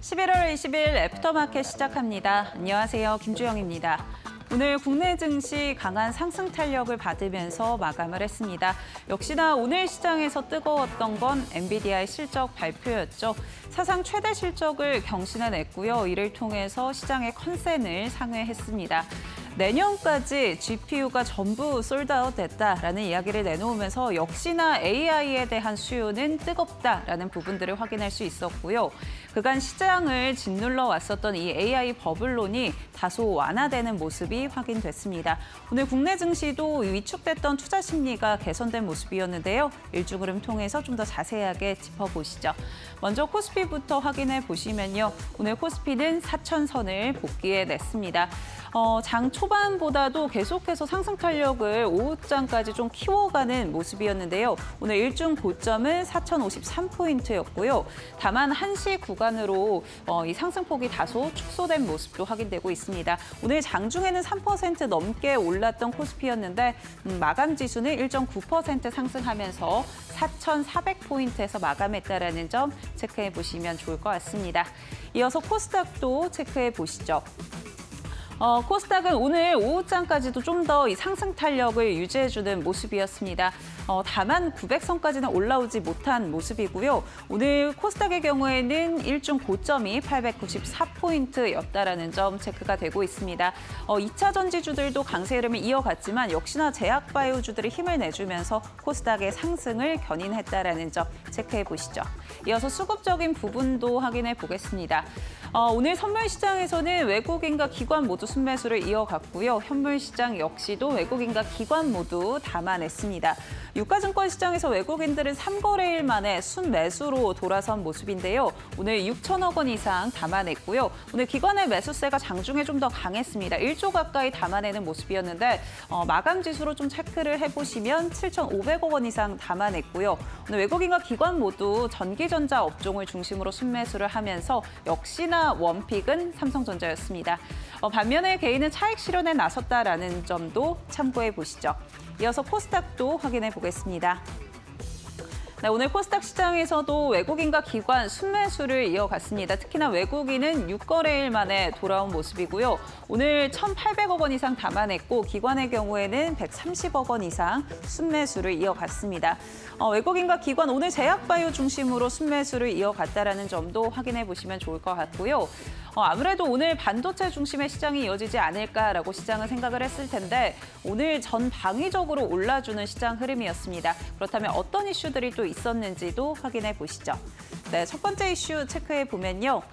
(11월 20일) 애프터마켓 시작합니다. 안녕하세요, 김주영입니다. 오늘 국내 증시 강한 상승 탄력을 받으면서 마감을 했습니다. 역시나 오늘 시장에서 뜨거웠던 건 엔비디아의 실적 발표였죠. 사상 최대 실적을 경신해냈고요. 이를 통해서 시장의 컨센을 상회했습니다. 내년까지 GPU가 전부 솔드아웃 됐다라는 이야기를 내놓으면서 역시나 AI에 대한 수요는 뜨겁다라는 부분들을 확인할 수 있었고요. 그간 시장을 짓눌러 왔었던 이 AI 버블론이 다소 완화되는 모습이 확인됐습니다. 오늘 국내 증시도 위축됐던 투자 심리가 개선된 모습이었는데요. 일주 흐름 통해서 좀 더 자세하게 짚어보시죠. 먼저 코스피부터 확인해 보시면요. 오늘 코스피는 4,000선을 복귀해냈습니다. 장 초반보다도 계속해서 상승 탄력을 오후장까지 좀 키워가는 모습이었는데요. 오늘 일중 고점은 4,053포인트였고요. 다만 1시 구간으로 이 상승폭이 다소 축소된 모습도 확인되고 있습니다. 오늘 장중에는 3% 넘게 올랐던 코스피였는데 마감 지수는 1.9% 상승하면서 4,400포인트에서 마감했다라는 점 체크해 보시면 좋을 것 같습니다. 이어서 코스닥도 체크해 보시죠. 코스닥은 오늘 오후장까지도 좀 더 이 상승 탄력을 유지해주는 모습이었습니다. 다만 900선까지는 올라오지 못한 모습이고요. 오늘 코스닥의 경우에는 일중 고점이 894포인트였다라는 점 체크가 되고 있습니다. 2차 전지주들도 강세 흐름을 이어갔지만 역시나 제약바이오주들이 힘을 내주면서 코스닥의 상승을 견인했다라는 점 체크해 보시죠. 이어서 수급적인 부분도 확인해 보겠습니다. 오늘 선물 시장에서는 외국인과 기관 모두 순매수를 이어갔고요. 현물 시장 역시도 외국인과 기관 모두 담아냈습니다. 유가증권 시장에서 외국인들은 3거래일 만에 순매수로 돌아선 모습인데요. 오늘 6천억 원 이상 담아냈고요. 오늘 기관의 매수세가 장중에 좀 더 강했습니다. 1조 가까이 담아내는 모습이었는데 마감 지수로 좀 체크를 해보시면 7,500억 원 이상 담아냈고요. 오늘 외국인과 기관 모두 전기전자 업종을 중심으로 순매수를 하면서 역시나 원픽은 삼성전자였습니다. 반면에 개인은 차익 실현에 나섰다라는 점도 참고해 보시죠. 이어서 코스닥도 확인해 보겠습니다. 네, 오늘 코스닥 시장에서도 외국인과 기관 순매수를 이어갔습니다. 특히나 외국인은 6거래일 만에 돌아온 모습이고요. 오늘 1,800억 원 이상 담아냈고 기관의 경우에는 130억 원 이상 순매수를 이어갔습니다. 외국인과 기관 오늘 제약바이오 중심으로 순매수를 이어갔다라는 점도 확인해 보시면 좋을 것 같고요. 아무래도 오늘 반도체 중심의 시장이 이어지지 않을까라고 시장은 생각을 했을 텐데 오늘 전방위적으로 올라주는 시장 흐름이었습니다. 그렇다면 어떤 이슈들이 또 있었는지도 확인해 보시죠. 네, 첫 번째 이슈 체크해 보면요.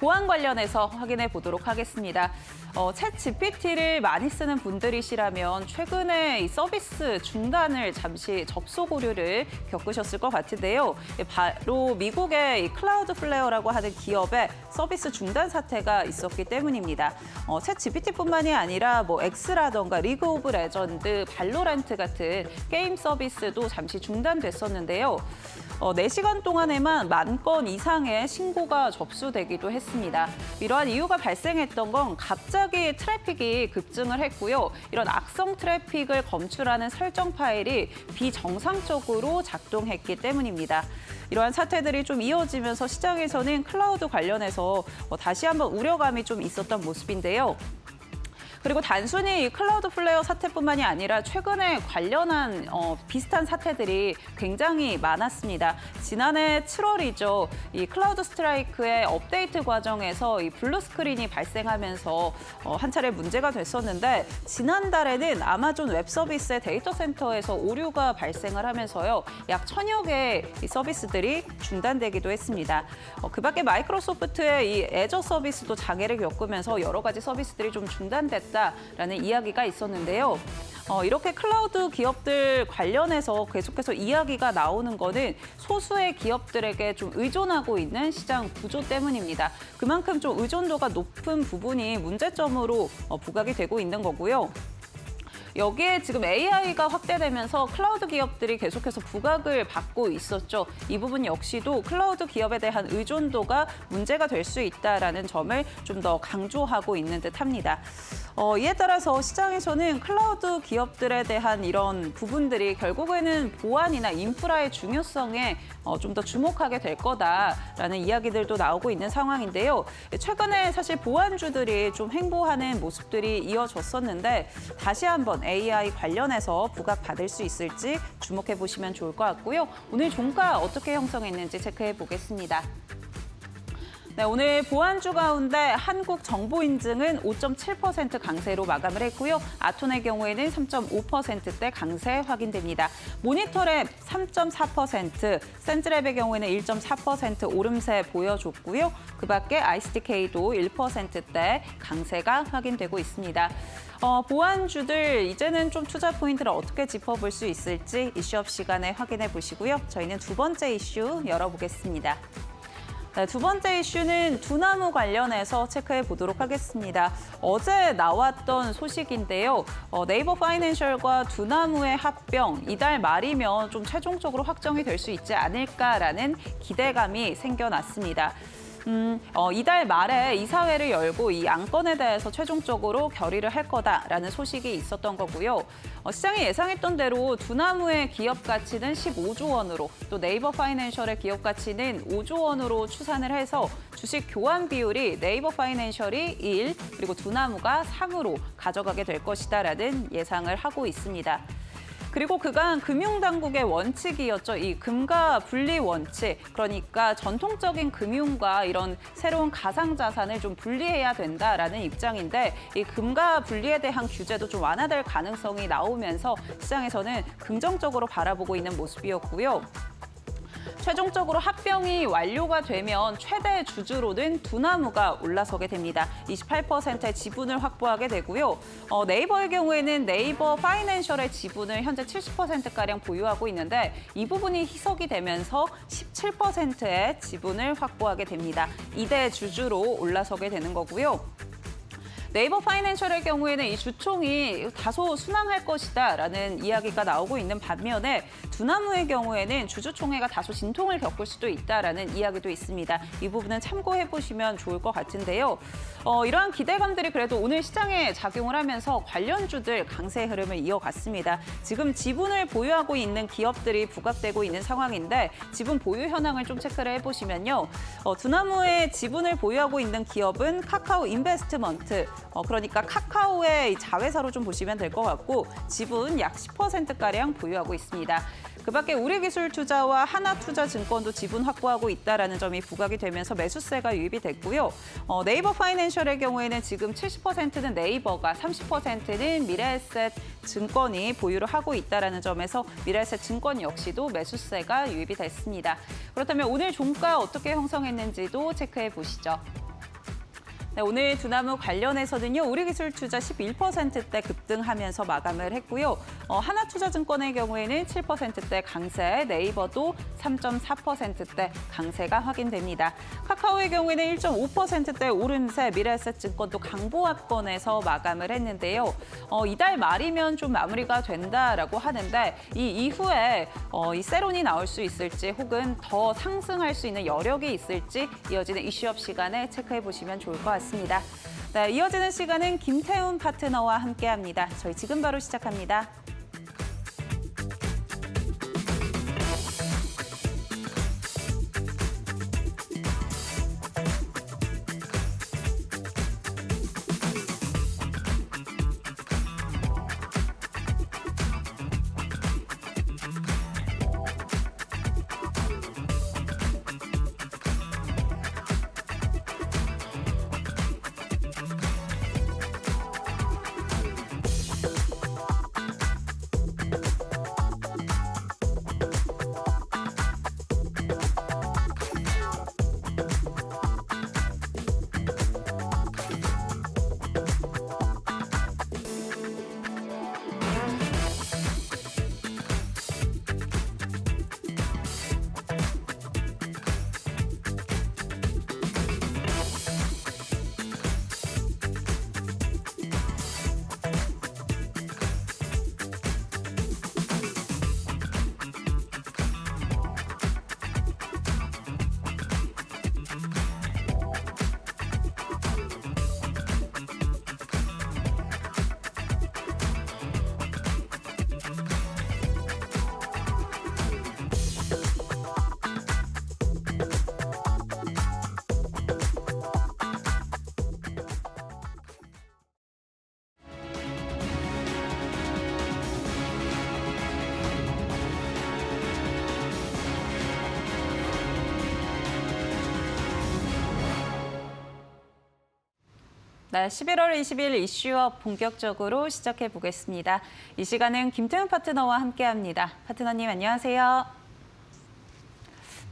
보안 관련해서 확인해 보도록 하겠습니다. 챗 GPT를 많이 쓰는 분들이시라면 최근에 이 서비스 중단을 잠시 접속 오류를 겪으셨을 것 같은데요. 바로 미국의 이 클라우드플레어라고 하는 기업의 서비스 중단 사태가 있었기 때문입니다. 챗 GPT뿐만이 아니라 X라던가 리그 오브 레전드, 발로란트 같은 게임 서비스도 잠시 중단됐었는데요. 4시간 동안에만 10,000건 이상의 신고가 접수되기도 했습니다. 이러한 이유가 발생했던 건 갑자기 트래픽이 급증을 했고요. 이런 악성 트래픽을 검출하는 설정 파일이 비정상적으로 작동했기 때문입니다. 이러한 사태들이 좀 이어지면서 시장에서는 클라우드 관련해서 다시 한번 우려감이 좀 있었던 모습인데요. 그리고 단순히 이 클라우드플레어 사태뿐만이 아니라 최근에 관련한 비슷한 사태들이 굉장히 많았습니다. 지난해 7월이죠. 이 클라우드 스트라이크의 업데이트 과정에서 이 블루 스크린이 발생하면서 한 차례 문제가 됐었는데 지난달에는 아마존 웹 서비스의 데이터 센터에서 오류가 발생을 하면서요. 약 1,000여 개의 이 서비스들이 중단되기도 했습니다. 그 밖에 마이크로소프트의 이 애저 서비스도 장애를 겪으면서 여러 가지 서비스들이 좀 중단됐다라는 이야기가 있었는데요. 이렇게 클라우드 기업들 관련해서 계속해서 이야기가 나오는 거는 소수의 기업들에게 좀 의존하고 있는 시장 구조 때문입니다. 그만큼 좀 의존도가 높은 부분이 문제점으로 부각이 되고 있는 거고요. 여기에 지금 AI가 확대되면서 클라우드 기업들이 계속해서 부각을 받고 있었죠. 이 부분 역시도 클라우드 기업에 대한 의존도가 문제가 될 수 있다라는 점을 좀 더 강조하고 있는 듯합니다. 이에 따라서 시장에서는 클라우드 기업들에 대한 이런 부분들이 결국에는 보안이나 인프라의 중요성에 좀 더 주목하게 될 거다라는 이야기들도 나오고 있는 상황인데요. 최근에 사실 보안주들이 좀 횡보하는 모습들이 이어졌었는데 다시 한번 AI 관련해서 부각받을 수 있을지 주목해 보시면 좋을 것 같고요. 오늘 종가 어떻게 형성했는지 체크해 보겠습니다. 네, 오늘 보안주 가운데 한국정보인증은 5.7% 강세로 마감을 했고요. 아톤의 경우에는 3.5%대 강세 확인됩니다. 모니터랩 3.4%, 센즈랩의 경우에는 1.4% 오름세 보여줬고요. 그 밖에 ICTK도 1%대 강세가 확인되고 있습니다. 보안주들 이제는 좀 투자 포인트를 어떻게 짚어볼 수 있을지 이슈업 시간에 확인해 보시고요. 저희는 두 번째 이슈 열어보겠습니다. 네, 두 번째 이슈는 두나무 관련해서 체크해 보도록 하겠습니다. 어제 나왔던 소식인데요. 네이버 파이낸셜과 두나무의 합병, 이달 말이면 좀 최종적으로 확정이 될 수 있지 않을까라는 기대감이 생겨났습니다. 이달 말에 이사회를 열고 이 안건에 대해서 최종적으로 결의를 할 거다라는 소식이 있었던 거고요. 시장이 예상했던 대로 두나무의 기업 가치는 15조 원으로 또 네이버 파이낸셜의 기업 가치는 5조 원으로 추산을 해서 주식 교환 비율이 네이버 파이낸셜이 1 그리고 두나무가 3으로 가져가게 될 것이다라는 예상을 하고 있습니다. 그리고 그간 금융당국의 원칙이었죠. 이 금가 분리 원칙. 그러니까 전통적인 금융과 이런 새로운 가상자산을 좀 분리해야 된다라는 입장인데 이 금가 분리에 대한 규제도 좀 완화될 가능성이 나오면서 시장에서는 긍정적으로 바라보고 있는 모습이었고요. 최종적으로 합병이 완료가 되면 최대 주주로는 두나무가 올라서게 됩니다. 28%의 지분을 확보하게 되고요. 네이버의 경우에는 네이버 파이낸셜의 지분을 현재 70%가량 보유하고 있는데 이 부분이 희석이 되면서 17%의 지분을 확보하게 됩니다. 2대 주주로 올라서게 되는 거고요. 네이버 파이낸셜의 경우에는 이 주총이 다소 순항할 것이다라는 이야기가 나오고 있는 반면에 두나무의 경우에는 주주총회가 다소 진통을 겪을 수도 있다라는 이야기도 있습니다. 이 부분은 참고해 보시면 좋을 것 같은데요. 이러한 기대감들이 그래도 오늘 시장에 작용을 하면서 관련주들 강세 흐름을 이어갔습니다. 지금 지분을 보유하고 있는 기업들이 부각되고 있는 상황인데 지분 보유 현황을 좀 체크를 해보시면요. 두나무의 지분을 보유하고 있는 기업은 카카오 인베스트먼트, 그러니까 카카오의 자회사로 좀 보시면 될 것 같고 지분 약 10%가량 보유하고 있습니다. 그 밖에 우리기술투자와 하나투자증권도 지분 확보하고 있다는 점이 부각이 되면서 매수세가 유입이 됐고요. 네이버 파이낸셜의 경우에는 지금 70%는 네이버가 30%는 미래에셋 증권이 보유를 하고 있다는 점에서 미래에셋 증권 역시도 매수세가 유입이 됐습니다. 그렇다면 오늘 종가 어떻게 형성했는지도 체크해 보시죠. 네, 오늘 두나무 관련해서는요. 우리기술투자 11%대 급등하면서 마감을 했고요. 하나투자증권의 경우에는 7%대 강세, 네이버도 3.4%대 강세가 확인됩니다. 카카오의 경우에는 1.5%대 오름세, 미래에셋증권도 강보합권에서 마감을 했는데요. 이달 말이면 좀 마무리가 된다라고 하는데 이 이후에 이 세론이 나올 수 있을지 혹은 더 상승할 수 있는 여력이 있을지 이어지는 이슈업 시간에 체크해 보시면 좋을 것 같습니다. 네, 이어지는 시간은 김태훈 파트너와 함께합니다. 저희 지금 바로 시작합니다. 네, 11월 20일 이슈업 본격적으로 시작해 보겠습니다. 이 시간은 김태훈 파트너와 함께합니다. 파트너님 안녕하세요.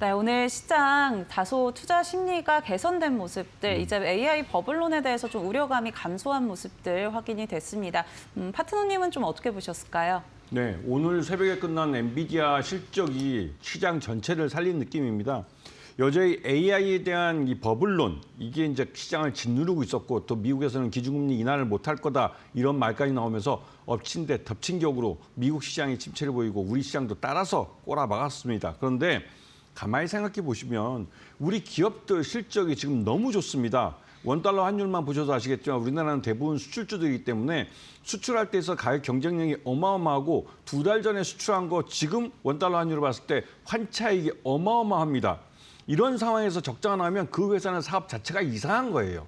네, 오늘 시장 다소 투자 심리가 개선된 모습들, 이제 AI 버블론에 대해서 좀 우려감이 감소한 모습들 확인이 됐습니다. 파트너님은 좀 어떻게 보셨을까요? 네, 오늘 새벽에 끝난 엔비디아 실적이 시장 전체를 살린 느낌입니다. 여전히 AI에 대한 이 버블론, 이게 이제 시장을 짓누르고 있었고, 또 미국에서는 기준금리 인하를 못할 거다 이런 말까지 나오면서 엎친 데 덮친 격으로 미국 시장이 침체를 보이고 우리 시장도 따라서 꼬라박았습니다. 그런데 가만히 생각해 보시면 우리 기업들 실적이 지금 너무 좋습니다. 원달러 환율만 보셔도 아시겠지만 우리나라는 대부분 수출주들이기 때문에 수출할 때에서 가격 경쟁력이 어마어마하고 2달 전에 수출한 거 지금 원달러 환율을 봤을 때 환차익이 어마어마합니다. 이런 상황에서 적자가 나면 그 회사는 사업 자체가 이상한 거예요.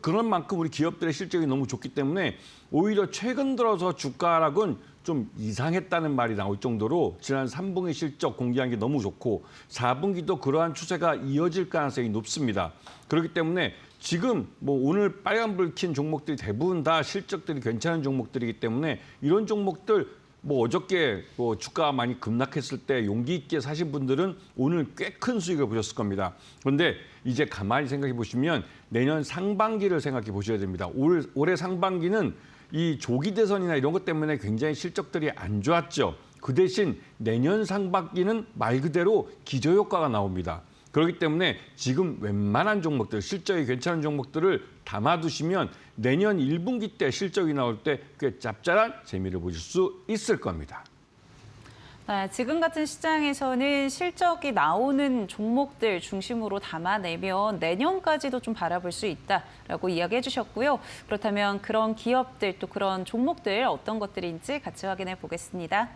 그런 만큼 우리 기업들의 실적이 너무 좋기 때문에 오히려 최근 들어서 주가 하락은 좀 이상했다는 말이 나올 정도로 지난 3분기 실적 공개한 게 너무 좋고 4분기도 그러한 추세가 이어질 가능성이 높습니다. 그렇기 때문에 지금 뭐 오늘 빨간불 킨 종목들이 대부분 다 실적들이 괜찮은 종목들이기 때문에 이런 종목들 뭐 어저께 뭐 주가가 많이 급락했을 때 용기 있게 사신 분들은 오늘 꽤 큰 수익을 보셨을 겁니다. 그런데 이제 가만히 생각해 보시면 내년 상반기를 생각해 보셔야 됩니다. 올해 상반기는 이 조기 대선이나 이런 것 때문에 굉장히 실적들이 안 좋았죠. 그 대신 내년 상반기는 말 그대로 기저효과가 나옵니다. 그렇기 때문에 지금 웬만한 종목들, 실적이 괜찮은 종목들을 담아두시면 내년 1분기 때 실적이 나올 때 꽤 짭짤한 재미를 보실 수 있을 겁니다. 네, 지금 같은 시장에서는 실적이 나오는 종목들 중심으로 담아내면 내년까지도 좀 바라볼 수 있다라고 이야기해 주셨고요. 그렇다면 그런 기업들 또 그런 종목들 어떤 것들인지 같이 확인해 보겠습니다.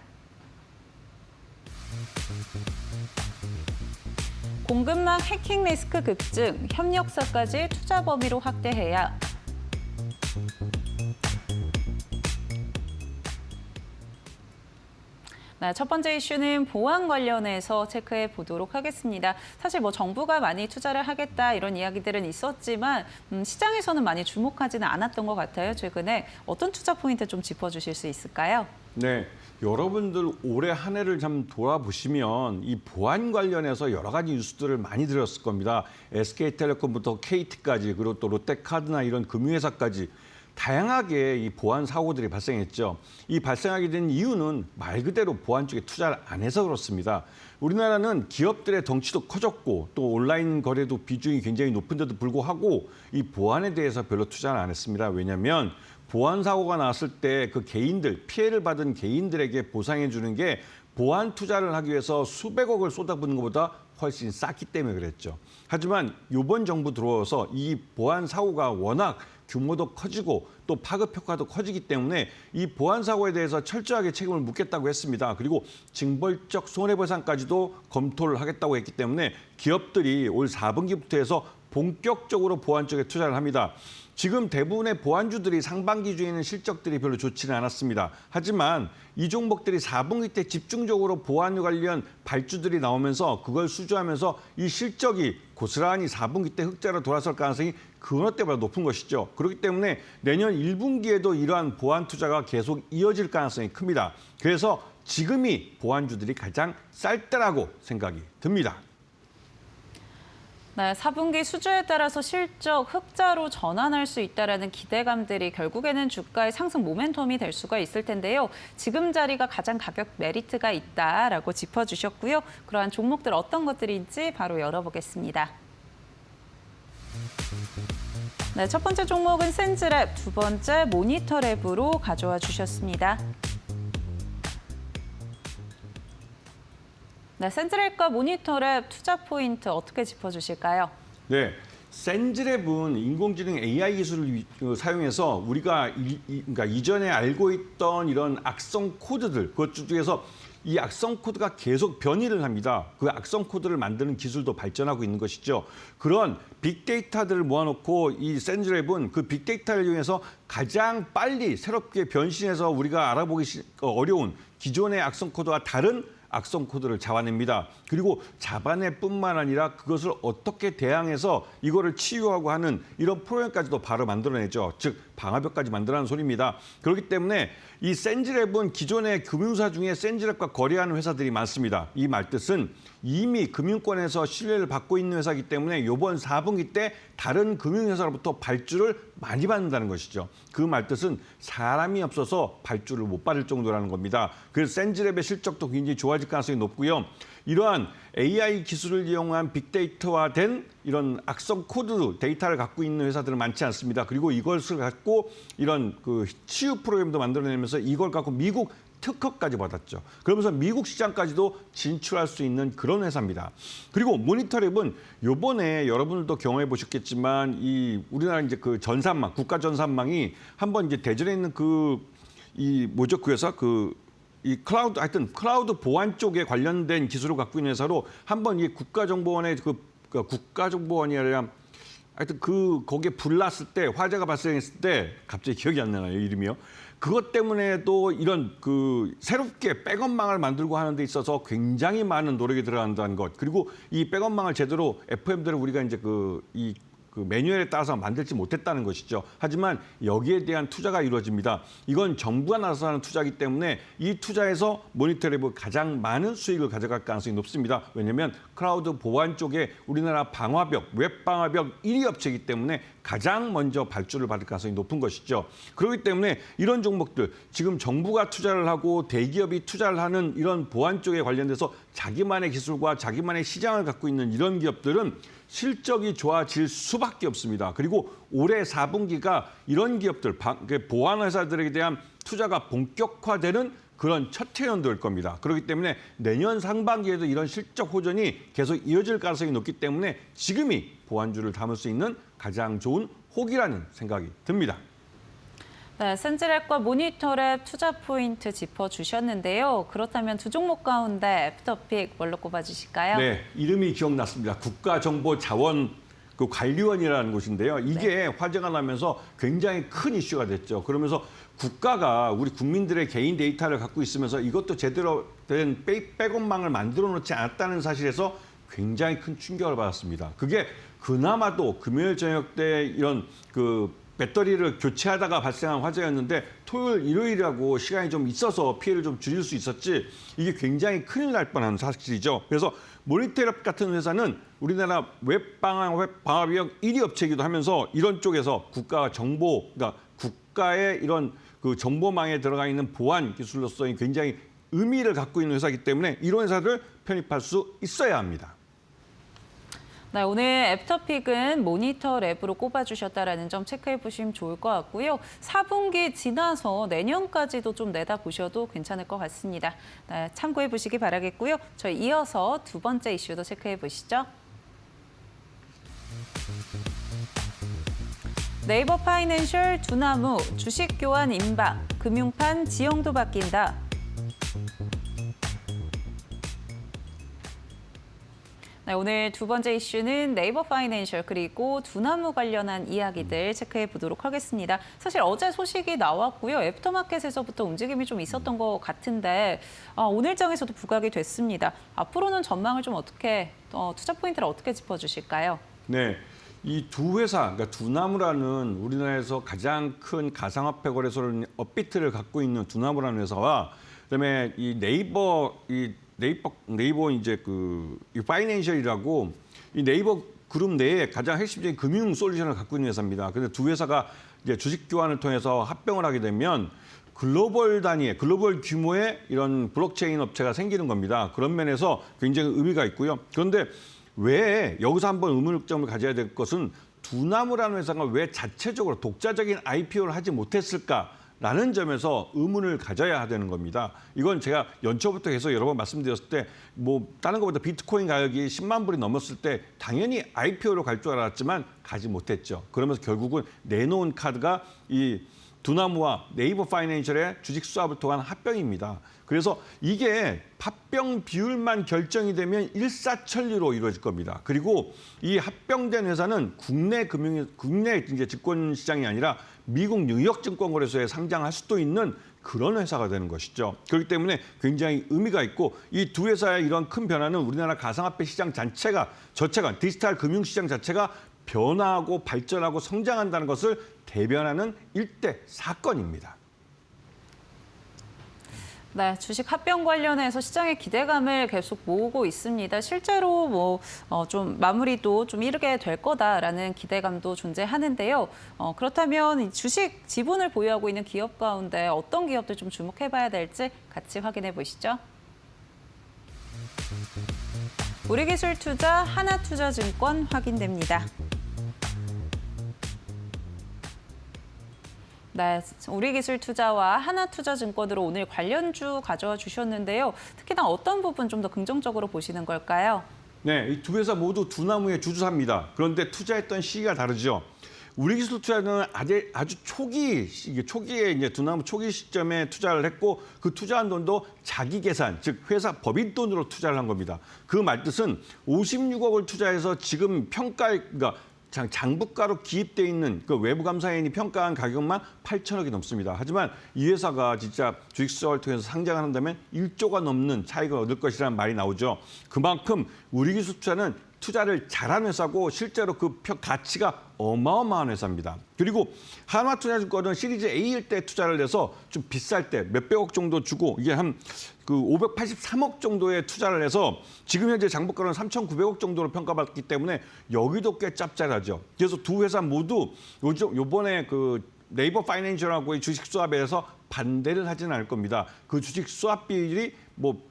공급망 해킹 리스크 급증, 협력사까지 투자 범위로 확대해야. 네, 첫 번째 이슈는 보안 관련해서 체크해 보도록 하겠습니다. 사실 뭐 정부가 많이 투자를 하겠다 이런 이야기들은 있었지만 시장에서는 많이 주목하지는 않았던 것 같아요. 최근에 어떤 투자 포인트 좀 짚어주실 수 있을까요? 네, 여러분들 올해 한 해를 좀 돌아보시면 이 보안 관련해서 여러 가지 뉴스들을 많이 들었을 겁니다. SK텔레콤부터 KT까지 그리고 또 롯데카드나 이런 금융회사까지 다양하게 이 보안 사고들이 발생했죠. 이 발생하게 된 이유는 말 그대로 보안 쪽에 투자를 안 해서 그렇습니다. 우리나라는 기업들의 덩치도 커졌고 또 온라인 거래도 비중이 굉장히 높은데도 불구하고 이 보안에 대해서 별로 투자를 안 했습니다. 왜냐하면 보안 사고가 났을 때 그 개인들, 피해를 받은 개인들에게 보상해 주는 게 보안 투자를 하기 위해서 수백억을 쏟아붓는 것보다 훨씬 쌌기 때문에 그랬죠. 하지만 이번 정부 들어와서 이 보안 사고가 워낙 규모도 커지고 또 파급 효과도 커지기 때문에 이 보안 사고에 대해서 철저하게 책임을 묻겠다고 했습니다. 그리고 징벌적 손해배상까지도 검토를 하겠다고 했기 때문에 기업들이 올 4분기부터 해서 본격적으로 보안 쪽에 투자를 합니다. 지금 대부분의 보안주들이 상반기 중에는 실적들이 별로 좋지는 않았습니다. 하지만 이 종목들이 4분기 때 집중적으로 보안 관련 발주들이 나오면서 그걸 수주하면서 이 실적이 고스란히 4분기 때 흑자로 돌아설 가능성이 그 어느 때보다 높은 것이죠. 그렇기 때문에 내년 1분기에도 이러한 보안 투자가 계속 이어질 가능성이 큽니다. 그래서 지금이 보안주들이 가장 쌀때라고 생각이 듭니다. 네, 4분기 수주에 따라서 실적 흑자로 전환할 수 있다는 기대감들이 결국에는 주가의 상승 모멘텀이 될 수가 있을 텐데요. 지금 자리가 가장 가격 메리트가 있다라고 짚어주셨고요. 그러한 종목들 어떤 것들인지 바로 열어보겠습니다. 네, 첫 번째 종목은 센즈랩, 두 번째 모니터랩으로 가져와 주셨습니다. 네, 센즈랩과 모니터랩 투자 포인트 어떻게 짚어주실까요? 네, 센즈랩은 인공지능 AI 기술을 사용해서 우리가 그러니까 이전에 알고 있던 이런 악성 코드들, 그것 중에서 이 악성 코드가 계속 변이를 합니다. 그 악성 코드를 만드는 기술도 발전하고 있는 것이죠. 그런 빅데이터들을 모아놓고 이 센즈랩은 그 빅데이터를 이용해서 가장 빨리 새롭게 변신해서 우리가 알아보기 어려운 기존의 악성 코드와 다른 악성 코드를 잡아냅니다. 그리고 잡아낼 뿐만 아니라 그것을 어떻게 대항해서 이거를 치유하고 하는 이런 프로그램까지도 바로 만들어내죠. 즉 방화벽까지 만들어내는 소리입니다. 그렇기 때문에 이 센즈랩은 기존의 금융사 중에 센즈랩과 거래하는 회사들이 많습니다. 이 말뜻은 이미 금융권에서 신뢰를 받고 있는 회사이기 때문에 이번 4분기 때 다른 금융회사로부터 발주를 많이 받는다는 것이죠. 그 말뜻은 사람이 없어서 발주를 못 받을 정도라는 겁니다. 그래서 센즈랩의 실적도 굉장히 좋아질 가능성이 높고요. 이러한 AI 기술을 이용한 빅데이터화된 이런 악성 코드 데이터를 갖고 있는 회사들은 많지 않습니다. 그리고 이것을 갖고 이런 그 치유 프로그램도 만들어내면서 이걸 갖고 미국 특허까지 받았죠. 그러면서 미국 시장까지도 진출할 수 있는 그런 회사입니다. 그리고 모니터랩은 요번에 여러분들도 경험해 보셨겠지만 이 우리나라 이제 그 전산망, 국가 전산망이 한번 이제 대전에 있는 이 뭐죠? 그 회사 이 클라우드 하여튼 클라우드 보안 쪽에 관련된 기술을 갖고 있는 회사로 한번 이 국가정보원의 국가정보원이 아니라 하여튼 거기에 불 났을 때 화재가 발생했을 때 갑자기 기억이 안 나요, 이름이요. 그것 때문에도 이런 새롭게 백업망을 만들고 하는 데 있어서 굉장히 많은 노력이 들어간다는 것. 그리고 이 백업망을 제대로 FM들은 우리가 이제 그 매뉴얼에 따라서 만들지 못했다는 것이죠. 하지만 여기에 대한 투자가 이루어집니다. 이건 정부가 나서서 하는 투자이기 때문에 이 투자에서 모니터랩이 가장 많은 수익을 가져갈 가능성이 높습니다. 왜냐하면 클라우드 보안 쪽에 우리나라 방화벽, 웹 방화벽 1위 업체이기 때문에 가장 먼저 발주를 받을 가능성이 높은 것이죠. 그렇기 때문에 이런 종목들, 지금 정부가 투자를 하고 대기업이 투자를 하는 이런 보안 쪽에 관련돼서 자기만의 기술과 자기만의 시장을 갖고 있는 이런 기업들은 실적이 좋아질 수밖에 없습니다. 그리고 올해 4분기가 이런 기업들, 보안 회사들에 대한 투자가 본격화되는 그런 첫 해연도일 겁니다. 그렇기 때문에 내년 상반기에도 이런 실적 호전이 계속 이어질 가능성이 높기 때문에 지금이 보안주를 담을 수 있는 가장 좋은 혹이라는 생각이 듭니다. 네, 센즈랩과 모니터랩 투자 포인트 짚어주셨는데요. 그렇다면 두 종목 가운데 애프터픽 뭘로 꼽아주실까요? 네, 이름이 기억났습니다. 국가정보자원 관리원이라는 곳인데요. 이게 화제가 나면서 굉장히 큰 이슈가 됐죠. 그러면서 국가가 우리 국민들의 개인 데이터를 갖고 있으면서 이것도 제대로 된 백업망을 만들어 놓지 않았다는 사실에서 굉장히 큰 충격을 받았습니다. 그게 그나마도 금요일 저녁 때 이런 배터리를 교체하다가 발생한 화재였는데 토요일, 일요일이라고 시간이 좀 있어서 피해를 좀 줄일 수 있었지 이게 굉장히 큰일 날 뻔한 사실이죠. 그래서 모니터랩 같은 회사는 우리나라 웹 방화벽 1위 업체이기도 하면서 이런 쪽에서 그러니까 국가의 이런 정보망에 들어가 있는 보안 기술로서 굉장히 의미를 갖고 있는 회사이기 때문에 이런 회사를 편입할 수 있어야 합니다. 네, 오늘 애프터픽은 모니터랩으로 꼽아주셨다는 점 체크해 보시면 좋을 것 같고요. 4분기 지나서 내년까지도 좀 내다보셔도 괜찮을 것 같습니다. 네, 참고해 보시기 바라겠고요. 저희 이어서 두 번째 이슈도 체크해 보시죠. 네이버 파이낸셜 두나무 주식 교환 임박, 금융판 지형도 바뀐다. 네, 오늘 두 번째 이슈는 네이버 파이낸셜 그리고 두나무 관련한 이야기들 체크해 보도록 하겠습니다. 사실 어제 소식이 나왔고요. 애프터마켓에서부터 움직임이 좀 있었던 것 같은데 오늘장에서도 부각이 됐습니다. 앞으로는 전망을 좀 어떻게 투자 포인트를 어떻게 짚어주실까요? 네. 이 두 회사, 그러니까 두나무라는 우리나라에서 가장 큰 가상화폐 거래소를 업비트를 갖고 있는 두나무라는 회사와 그다음에 이 네이버 이제 이 파이낸셜이라고 이 네이버 그룹 내에 가장 핵심적인 금융 솔루션을 갖고 있는 회사입니다. 그런데 두 회사가 이제 주식 교환을 통해서 합병을 하게 되면 글로벌 단위의 글로벌 규모의 이런 블록체인 업체가 생기는 겁니다. 그런 면에서 굉장히 의미가 있고요. 그런데 왜 여기서 한번 의문점을 가져야 될 것은 두나무라는 회사가 왜 자체적으로 독자적인 IPO를 하지 못했을까라는 점에서 의문을 가져야 되는 겁니다. 이건 제가 연초부터 계속 여러 번 말씀드렸을 때 다른 것보다 비트코인 가격이 10만 불이 넘었을 때 당연히 IPO로 갈 줄 알았지만 가지 못했죠. 그러면서 결국은 내놓은 카드가 이 두나무와 네이버 파이낸셜의 주식 수합을 통한 합병입니다. 그래서 이게 합병 비율만 결정이 되면 일사천리로 이루어질 겁니다. 그리고 이 합병된 회사는 국내 이제 증권 시장이 아니라 미국 뉴욕 증권거래소에 상장할 수도 있는 그런 회사가 되는 것이죠. 그렇기 때문에 굉장히 의미가 있고 이 두 회사의 이런 큰 변화는 우리나라 가상화폐 시장 자체가 디지털 금융시장 자체가 변화하고 발전하고 성장한다는 것을 대변하는 일대 사건입니다. 네, 주식 합병 관련해서 시장의 기대감을 계속 모으고 있습니다. 실제로 좀 마무리도 좀 이르게 될 거다라는 기대감도 존재하는데요. 그렇다면 이 주식 지분을 보유하고 있는 기업 가운데 어떤 기업들 좀 주목해봐야 될지 같이 확인해 보시죠. 우리기술투자, 하나투자증권 확인됩니다. 네, 우리기술투자와 하나투자증권으로 오늘 관련주 가져와 주셨는데요. 특히나 어떤 부분 좀 더 긍정적으로 보시는 걸까요? 네, 이 두 회사 모두 두 나무의 주주사입니다. 그런데 투자했던 시기가 다르죠. 우리기술투자는 아주 초기에 이제 두 나무 초기 시점에 투자를 했고 그 투자한 돈도 자기 계산, 즉 회사 법인 돈으로 투자를 한 겁니다. 그 말뜻은 56억을 투자해서 지금 그러니까 장부가로 기입돼 있는 그 외부 감사인이 평가한 가격만 8천억이 넘습니다. 하지만 이 회사가 진짜 주식시장을 통해서 상장을 한다면 1조가 넘는 차익을 얻을 것이라는 말이 나오죠. 그만큼 우리기술투자는 투자를 잘한 회사고 실제로 그 가치가 어마어마한 회사입니다. 그리고 하나투자증권은 시리즈 A일 때 투자를 해서 좀 비쌀 때 몇백억 정도 주고 이게 한 그 583억 정도의 투자를 해서 지금 현재 장부가는 3,900억 정도로 평가받기 때문에 여기도 꽤 짭짤하죠. 그래서 두 회사 모두 요번에 그 네이버 파이낸셜하고의 주식 수합에 대해서 반대를 하지는 않을 겁니다. 그 주식 수합 비율이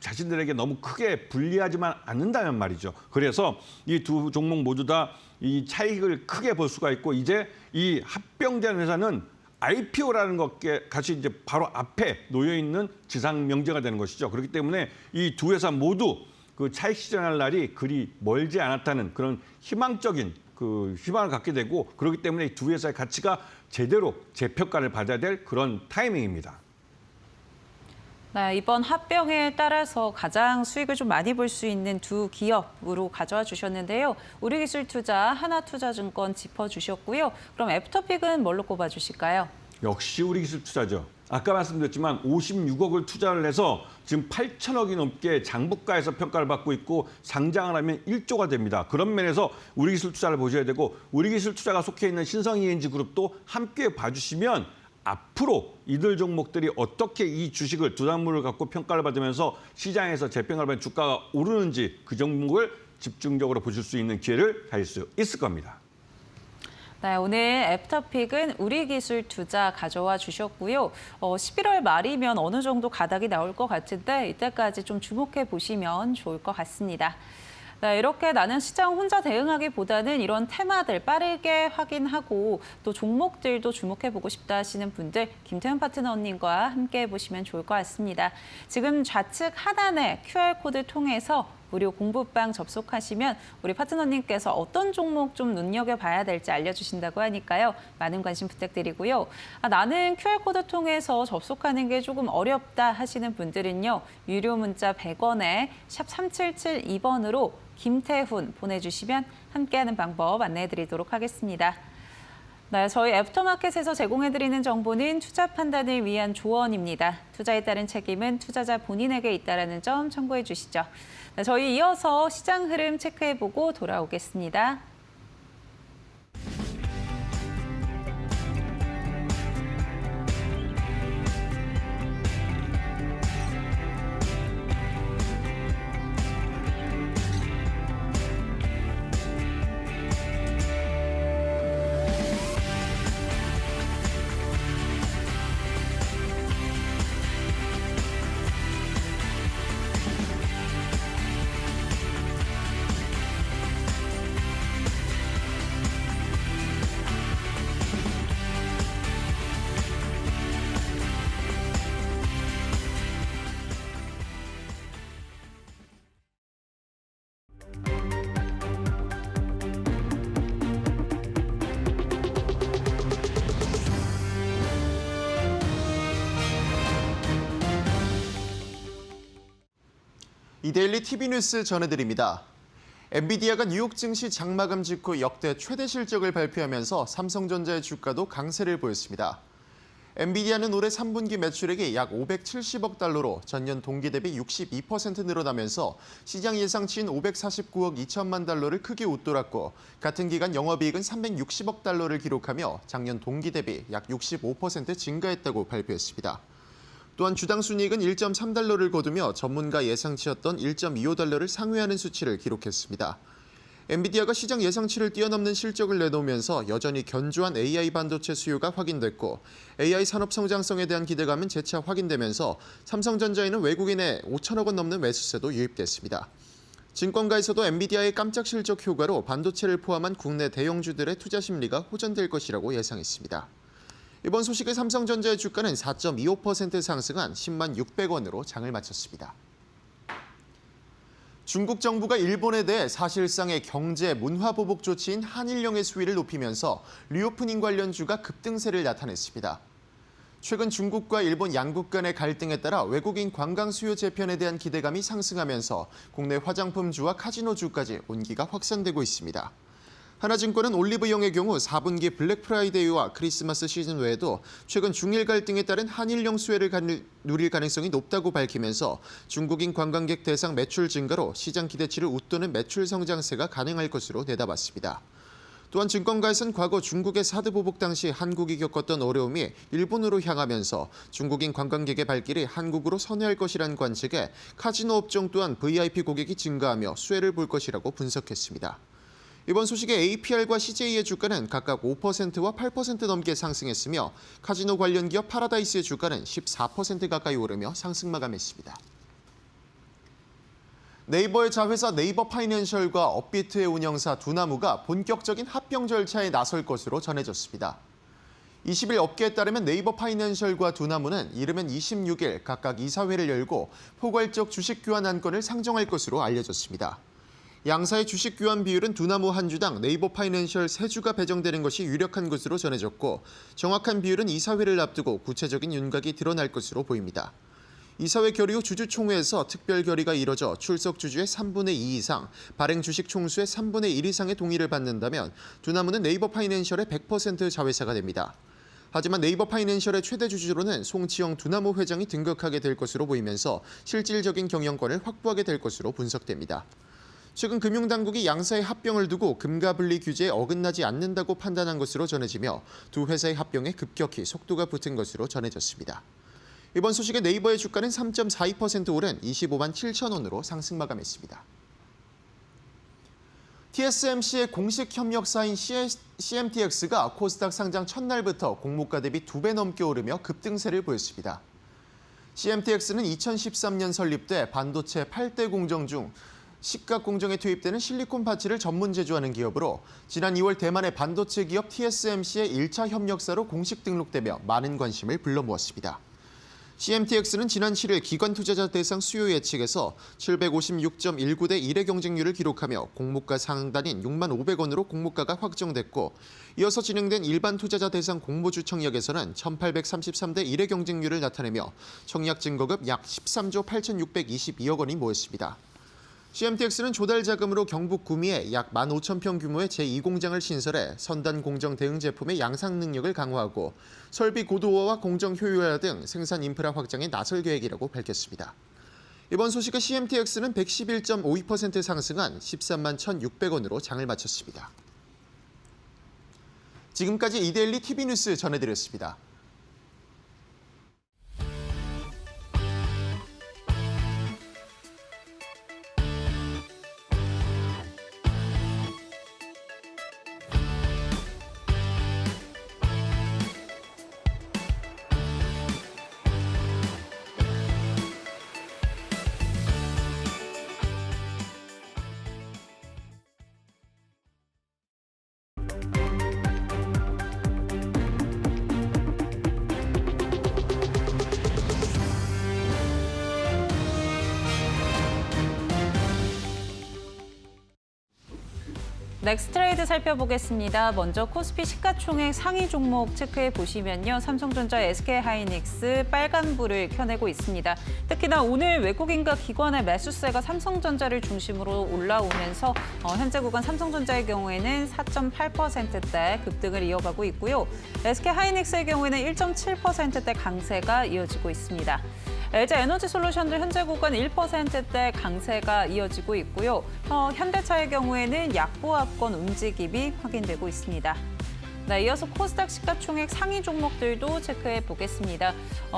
자신들에게 너무 크게 불리하지만 않는다는 말이죠. 그래서 이 두 종목 모두 다 이 차익을 크게 볼 수가 있고 이제 이 합병된 회사는 IPO라는 것에 같이 이제 바로 앞에 놓여 있는 지상 명제가 되는 것이죠. 그렇기 때문에 이 두 회사 모두 그 차익 실현할 날이 그리 멀지 않았다는 그런 희망적인 그 희망을 갖게 되고 그렇기 때문에 이 두 회사의 가치가 제대로 재평가를 받아야 될 그런 타이밍입니다. 네, 이번 합병에 따라서 가장 수익을 좀 많이 볼 수 있는 두 기업으로 가져와 주셨는데요. 우리기술투자, 하나투자증권 짚어주셨고요. 그럼 애프터픽은 뭘로 꼽아주실까요? 역시 우리기술투자죠. 아까 말씀드렸지만 56억을 투자를 해서 지금 8천억이 넘게 장부가에서 평가를 받고 있고 상장을 하면 1조가 됩니다. 그런 면에서 우리기술투자를 보셔야 되고 우리기술투자가 속해 있는 신성ENG그룹도 함께 봐주시면 앞으로 이들 종목들이 어떻게 이 주식을 두 단물을 갖고 평가를 받으면서 시장에서 재평가를 받은 주가가 오르는지 그 종목을 집중적으로 보실 수 있는 기회를 가질 수 있을 겁니다. 네, 오늘 애프터픽은 우리기술투자 가져와 주셨고요. 11월 말이면 어느 정도 가닥이 나올 것 같은데 이때까지 좀 주목해 보시면 좋을 것 같습니다. 네, 이렇게 나는 시장 혼자 대응하기보다는 이런 테마들 빠르게 확인하고 또 종목들도 주목해보고 싶다 하시는 분들 김태현 파트너님과 함께 해보시면 좋을 것 같습니다. 지금 좌측 하단에 QR코드 통해서 무료 공부방 접속하시면 우리 파트너님께서 어떤 종목 좀 눈여겨봐야 될지 알려주신다고 하니까요. 많은 관심 부탁드리고요. 나는 QR코드 통해서 접속하는 게 조금 어렵다 하시는 분들은요. 유료 문자 100원에 샵 3772번으로 김태훈 보내주시면 함께하는 방법 안내해드리도록 하겠습니다. 네, 저희 애프터마켓에서 제공해드리는 정보는 투자 판단을 위한 조언입니다. 투자에 따른 책임은 투자자 본인에게 있다는 점 참고해 주시죠. 네, 저희 이어서 시장 흐름 체크해보고 돌아오겠습니다. 이데일리 TV 뉴스 전해드립니다. 엔비디아가 뉴욕 증시 장마감 직후 역대 최대 실적을 발표하면서 삼성전자의 주가도 강세를 보였습니다. 엔비디아는 올해 3분기 매출액이 약 570억 달러로 전년 동기 대비 62% 늘어나면서 시장 예상치인 549억 2천만 달러를 크게 웃돌았고 같은 기간 영업이익은 360억 달러를 기록하며 작년 동기 대비 약 65% 증가했다고 발표했습니다. 또한 주당 순이익은 1.3달러를 거두며 전문가 예상치였던 1.25달러를 상회하는 수치를 기록했습니다. 엔비디아가 시장 예상치를 뛰어넘는 실적을 내놓으면서 여전히 견조한 AI 반도체 수요가 확인됐고 AI 산업 성장성에 대한 기대감은 재차 확인되면서 삼성전자에는 외국인의 5천억 원 넘는 매수세도 유입됐습니다. 증권가에서도 엔비디아의 깜짝 실적 효과로 반도체를 포함한 국내 대형주들의 투자 심리가 호전될 것이라고 예상했습니다. 이번 소식에 삼성전자의 주가는 4.25% 상승한 10만 600원으로 장을 마쳤습니다. 중국 정부가 일본에 대해 사실상의 경제 문화 보복 조치인 한일령의 수위를 높이면서 리오프닝 관련주가 급등세를 나타냈습니다. 최근 중국과 일본 양국 간의 갈등에 따라 외국인 관광 수요 재편에 대한 기대감이 상승하면서 국내 화장품주와 카지노주까지 온기가 확산되고 있습니다. 하나증권은 올리브영의 경우 4분기 블랙 프라이데이와 크리스마스 시즌 외에도 최근 중일 갈등에 따른 한일령 수혜를 누릴 가능성이 높다고 밝히면서 중국인 관광객 대상 매출 증가로 시장 기대치를 웃도는 매출 성장세가 가능할 것으로 내다봤습니다. 또한 증권가에서는 과거 중국의 사드 보복 당시 한국이 겪었던 어려움이 일본으로 향하면서 중국인 관광객의 발길이 한국으로 선회할 것이라는 관측에 카지노 업종 또한 VIP 고객이 증가하며 수혜를 볼 것이라고 분석했습니다. 이번 소식에 APR과 CJ의 주가는 각각 5%와 8% 넘게 상승했으며 카지노 관련 기업 파라다이스의 주가는 14% 가까이 오르며 상승 마감했습니다. 네이버의 자회사 네이버 파이낸셜과 업비트의 운영사 두나무가 본격적인 합병 절차에 나설 것으로 전해졌습니다. 20일 업계에 따르면 네이버 파이낸셜과 두나무는 이르면 26일 각각 이사회를 열고 포괄적 주식 교환 안건을 상정할 것으로 알려졌습니다. 양사의 주식 교환 비율은 두나무 한 주당 네이버 파이낸셜 3주가 배정되는 것이 유력한 것으로 전해졌고 정확한 비율은 이사회를 앞두고 구체적인 윤곽이 드러날 것으로 보입니다. 이사회 결의 후 주주총회에서 특별 결의가 이뤄져 출석 주주의 3분의 2 이상, 발행 주식 총수의 3분의 1 이상의 동의를 받는다면 두나무는 네이버 파이낸셜의 100% 자회사가 됩니다. 하지만 네이버 파이낸셜의 최대 주주로는 송치영 두나무 회장이 등극하게 될 것으로 보이면서 실질적인 경영권을 확보하게 될 것으로 분석됩니다. 최근 금융당국이 양사의 합병을 두고 금가분리 규제에 어긋나지 않는다고 판단한 것으로 전해지며 두 회사의 합병에 급격히 속도가 붙은 것으로 전해졌습니다. 이번 소식에 네이버의 주가는 3.42% 오른 25만 7천 원으로 상승 마감했습니다. TSMC의 공식 협력사인 CMTX가 코스닥 상장 첫날부터 공모가 대비 2배 넘게 오르며 급등세를 보였습니다. CMTX는 2013년 설립돼 반도체 8대 공정 중 식각 공정에 투입되는 실리콘 파츠를 전문 제조하는 기업으로 지난 2월 대만의 반도체 기업 TSMC의 1차 협력사로 공식 등록되며 많은 관심을 불러모았습니다. CMTX는 지난 7일 기관 투자자 대상 수요 예측에서 756.19대 1의 경쟁률을 기록하며 공모가 상단인 6만 500원으로 공모가가 확정됐고 이어서 진행된 일반 투자자 대상 공모주 청약에서는 1833대 1의 경쟁률을 나타내며 청약 증거금 약 13조 8622억 원이 모였습니다. CMTX는 조달 자금으로 경북 구미에 약 15,000평 규모의 제2공장을 신설해 선단 공정 대응 제품의 양상 능력을 강화하고 설비 고도화와 공정 효율화 등 생산 인프라 확장에 나설 계획이라고 밝혔습니다. 이번 소식에 CMTX는 111.52% 상승한 13만 1,600원으로 장을 마쳤습니다. 지금까지 이데일리 TV뉴스 전해드렸습니다. 넥스트레이드 살펴보겠습니다. 먼저 코스피 시가총액 상위 종목 체크해 보시면요. 삼성전자, SK하이닉스 빨간불을 켜내고 있습니다. 특히나 오늘 외국인과 기관의 매수세가 삼성전자를 중심으로 올라오면서 현재 구간 삼성전자의 경우에는 4.8%대 급등을 이어가고 있고요. SK하이닉스의 경우에는 1.7%대 강세가 이어지고 있습니다. LG 에너지솔루션도 현재 구간 1%대 강세가 이어지고 있고요. 현대차의 경우에는 약보합권 움직임이 확인되고 있습니다. 네, 이어서 코스닥 시가총액 상위 종목들도 체크해 보겠습니다.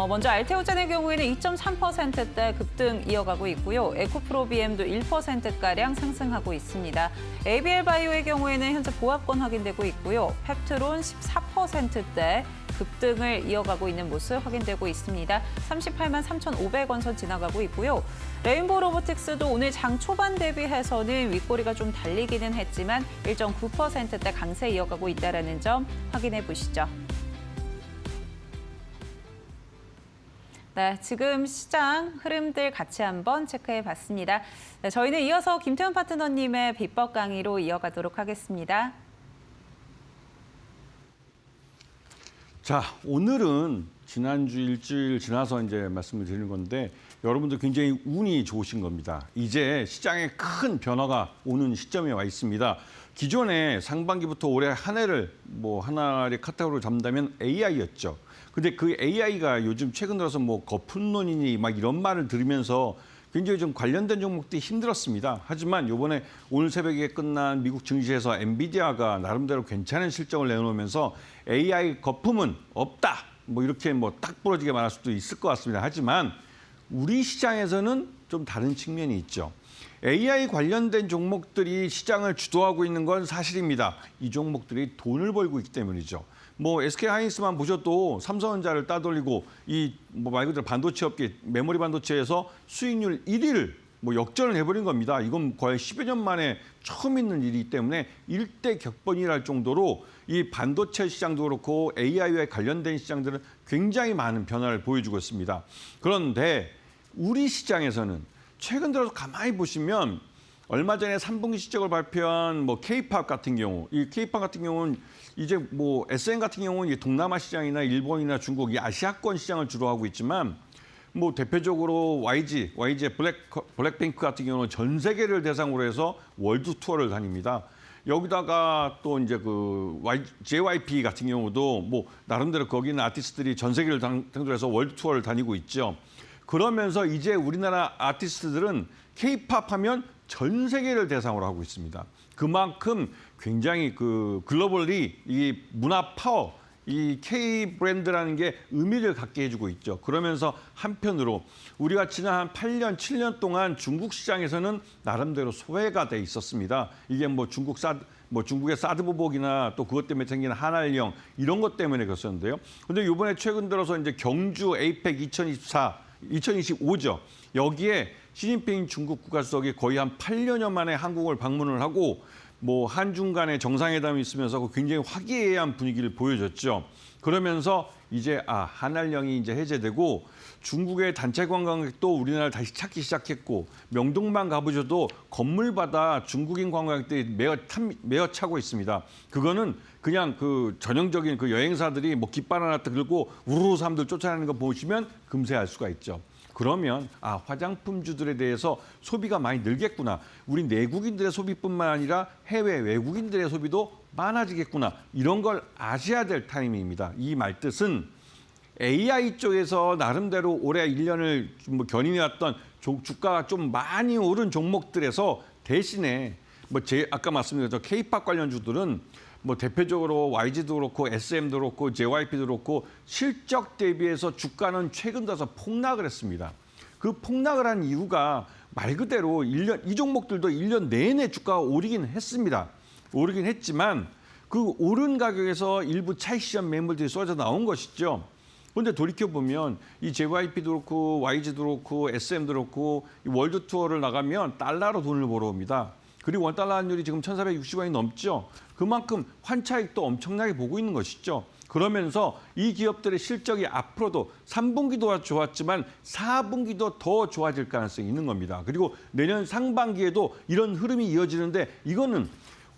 먼저 알테오젠의 경우에는 2.3%대 급등 이어가고 있고요. 에코프로비엠도 1%가량 상승하고 있습니다. ABL바이오의 경우에는 현재 보합권 확인되고 있고요. 펩트론 14%대 급등을 이어가고 있는 모습 확인되고 있습니다. 38만 3,500원 선 지나가고 있고요. 레인보우 로보틱스도 오늘 장 초반 대비해서는 윗꼬리가 좀 달리기는 했지만 1.9%대 강세 이어가고 있다는 점 확인해 보시죠. 네, 지금 시장 흐름들 같이 한번 체크해 봤습니다. 네, 저희는 이어서 김태훈 파트너님의 비법 강의로 이어가도록 하겠습니다. 자, 오늘은 지난주 일주일 지나서 이제 말씀을 드리는 건데 여러분들 굉장히 운이 좋으신 겁니다. 이제 시장에 큰 변화가 오는 시점에 와 있습니다. 기존에 상반기부터 올해 한 해를 하나의 카테고리로 잡는다면 AI였죠. 근데 그 AI가 요즘 최근 들어서 거품론이니 막 이런 말을 들으면서 굉장히 좀 관련된 종목들이 힘들었습니다. 하지만 이번에 오늘 새벽에 끝난 미국 증시에서 엔비디아가 나름대로 괜찮은 실적을 내놓으면서 AI 거품은 없다. 이렇게 딱 부러지게 말할 수도 있을 것 같습니다. 하지만 우리 시장에서는 좀 다른 측면이 있죠. AI 관련된 종목들이 시장을 주도하고 있는 건 사실입니다. 이 종목들이 돈을 벌고 있기 때문이죠. SK하이닉스만 보셔도 삼성전자를 따돌리고 말 그대로 반도체 업계, 메모리 반도체에서 수익률 1위를 역전을 해버린 겁니다. 이건 거의 10여 년 만에 처음 있는 일이기 때문에 일대 격번이랄 정도로 이 반도체 시장도 그렇고 AI와 관련된 시장들은 굉장히 많은 변화를 보여주고 있습니다. 그런데 우리 시장에서는 최근 들어서 가만히 보시면 얼마 전에 3분기 실적을 발표한 K-팝 같은 경우, 이 K-팝 같은 경우는 이제 SM 같은 경우는 동남아 시장이나 일본이나 중국, 이 아시아권 시장을 주로 하고 있지만 대표적으로 YG의 블랙핑크 같은 경우는 전 세계를 대상으로 해서 월드 투어를 다닙니다. 여기다가 또 이제 JYP 같은 경우도 나름대로 거기 있는 아티스트들이 전 세계를 상대로 해서 월드 투어를 다니고 있죠. 그러면서 이제 우리나라 아티스트들은 K-팝 하면 전 세계를 대상으로 하고 있습니다. 그만큼 굉장히 글로벌리 이 문화 파워, 이 K 브랜드라는 게 의미를 갖게 해주고 있죠. 그러면서 한편으로 우리가 지난 한 8년, 7년 동안 중국 시장에서는 나름대로 소외가 돼 있었습니다. 이게 중국의 사드 보복이나 또 그것 때문에 생긴 한알령 이런 것 때문에 그랬었는데요. 근데 이번에 최근 들어서 이제 경주 에이펙 2025죠. 여기에 시진핑 중국 국가주석이 거의 한 8년여 만에 한국을 방문을 하고 한중 간의 정상회담이 있으면서 굉장히 화기애애한 분위기를 보여줬죠. 그러면서 이제 한알령이 이제 해제되고 중국의 단체 관광객도 우리나라를 다시 찾기 시작했고 명동만 가보셔도 건물마다 중국인 관광객들이 매어 차고 있습니다. 그거는 그냥 전형적인 여행사들이 깃발 하나 들고 우르르 사람들 쫓아내는 거 보시면 금세 알 수가 있죠. 그러면 화장품주들에 대해서 소비가 많이 늘겠구나. 우리 내국인들의 소비뿐만 아니라 해외 외국인들의 소비도 많아지겠구나. 이런 걸 아셔야 될 타이밍입니다. 이 말뜻은 AI 쪽에서 나름대로 올해 1년을 견인해왔던 주가가 좀 많이 오른 종목들에서 대신에 아까 말씀드렸던 K-팝 관련주들은 대표적으로 YG도 그렇고 SM도 그렇고 JYP도 그렇고 실적 대비해서 주가는 최근 들어서 폭락을 했습니다. 그 폭락을 한 이유가 말 그대로 이 종목들도 1년 내내 주가가 오르긴 했습니다. 오르긴 했지만 그 오른 가격에서 일부 차익 실현 매물들이 쏟아져 나온 것이죠. 그런데 돌이켜보면 이 JYP도 그렇고 YG도 그렇고 SM도 그렇고 이 월드 투어를 나가면 달러로 돈을 벌어옵니다. 그리고 원달러 환율이 지금 1,460원이 넘죠. 그만큼 환차익도 엄청나게 보고 있는 것이죠. 그러면서 이 기업들의 실적이 앞으로도 3분기도 좋았지만 4분기도 더 좋아질 가능성이 있는 겁니다. 그리고 내년 상반기에도 이런 흐름이 이어지는데 이거는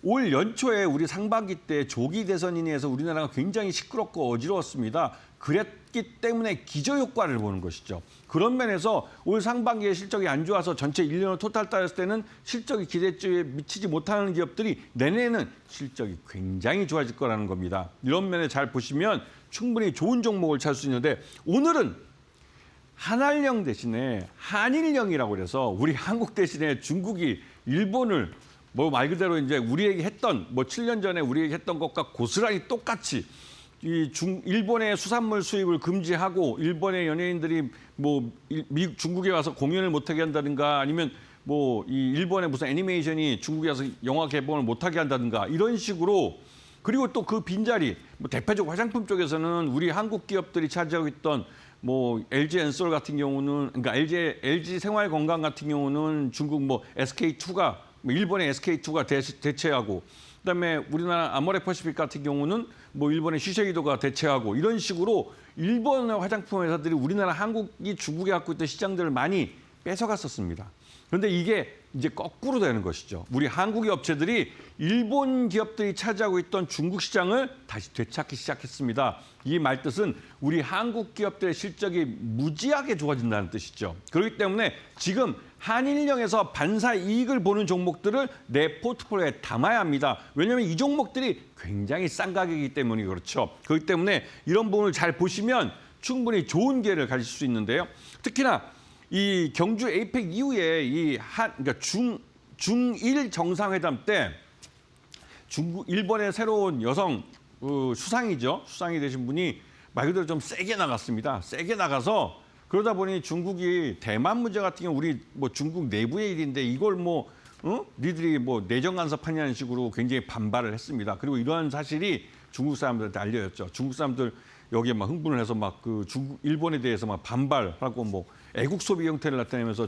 올 연초에 우리 상반기 때 조기 대선에 인해서 우리나라가 굉장히 시끄럽고 어지러웠습니다. 그랬기 때문에 기저효과를 보는 것이죠. 그런 면에서 올 상반기에 실적이 안 좋아서 전체 1년을 토탈 따졌을 때는 실적이 기대치에 미치지 못하는 기업들이 내년에는 실적이 굉장히 좋아질 거라는 겁니다. 이런 면에 잘 보시면 충분히 좋은 종목을 찾을 수 있는데 오늘은 한알령 대신에 한일령이라고 그래서 우리 한국 대신에 중국이 일본을 뭐 말 그대로 이제 우리에게 했던 뭐 7년 전에 우리에게 했던 것과 고스란히 똑같이 일본의 수산물 수입을 금지하고 일본의 연예인들이 뭐 중국에 와서 공연을 못하게 한다든가 아니면 뭐 이 일본의 무슨 애니메이션이 중국에 와서 영화 개봉을 못하게 한다든가 이런 식으로 그리고 또 그 빈자리 뭐 대표적 화장품 쪽에서는 우리 한국 기업들이 차지하고 있던 뭐 LG 엔솔 같은 경우는 그러니까 LG 생활 건강 같은 경우는 중국 뭐 SK2가 일본의 SK2가 대체하고 그다음에 우리나라 아모레퍼시픽 같은 경우는 뭐 일본의 시세이도가 대체하고 이런 식으로 일본의 화장품 회사들이 우리나라 한국이 중국에 갖고 있던 시장들을 많이 뺏어갔었습니다. 그런데 이게 이제 거꾸로 되는 것이죠. 우리 한국의 업체들이 일본 기업들이 차지하고 있던 중국 시장을 다시 되찾기 시작했습니다. 이 말뜻은 우리 한국 기업들의 실적이 무지하게 좋아진다는 뜻이죠. 그렇기 때문에 지금 한일령에서 반사 이익을 보는 종목들을 내 포트폴리오에 담아야 합니다. 왜냐하면 이 종목들이 굉장히 싼 가격이기 때문에 그렇죠. 그렇기 때문에 이런 부분을 잘 보시면 충분히 좋은 기회를 가질 수 있는데요. 특히나 이 경주 에이펙 이후에 그러니까 중일 정상회담 때 일본의 새로운 여성 수상이죠. 수상이 되신 분이 말 그대로 좀 세게 나갔습니다. 세게 나가서 그러다 보니 중국이 대만 문제 같은 경우 우리 뭐 중국 내부의 일인데 이걸 뭐 니들이 뭐 내정 간섭하냐는 식으로 굉장히 반발을 했습니다. 그리고 이러한 사실이 중국 사람들한테 알려졌죠. 중국 사람들 여기에 막 흥분을 해서 막 그 중국 일본에 대해서 막 반발하고 뭐 애국 소비 형태를 나타내면서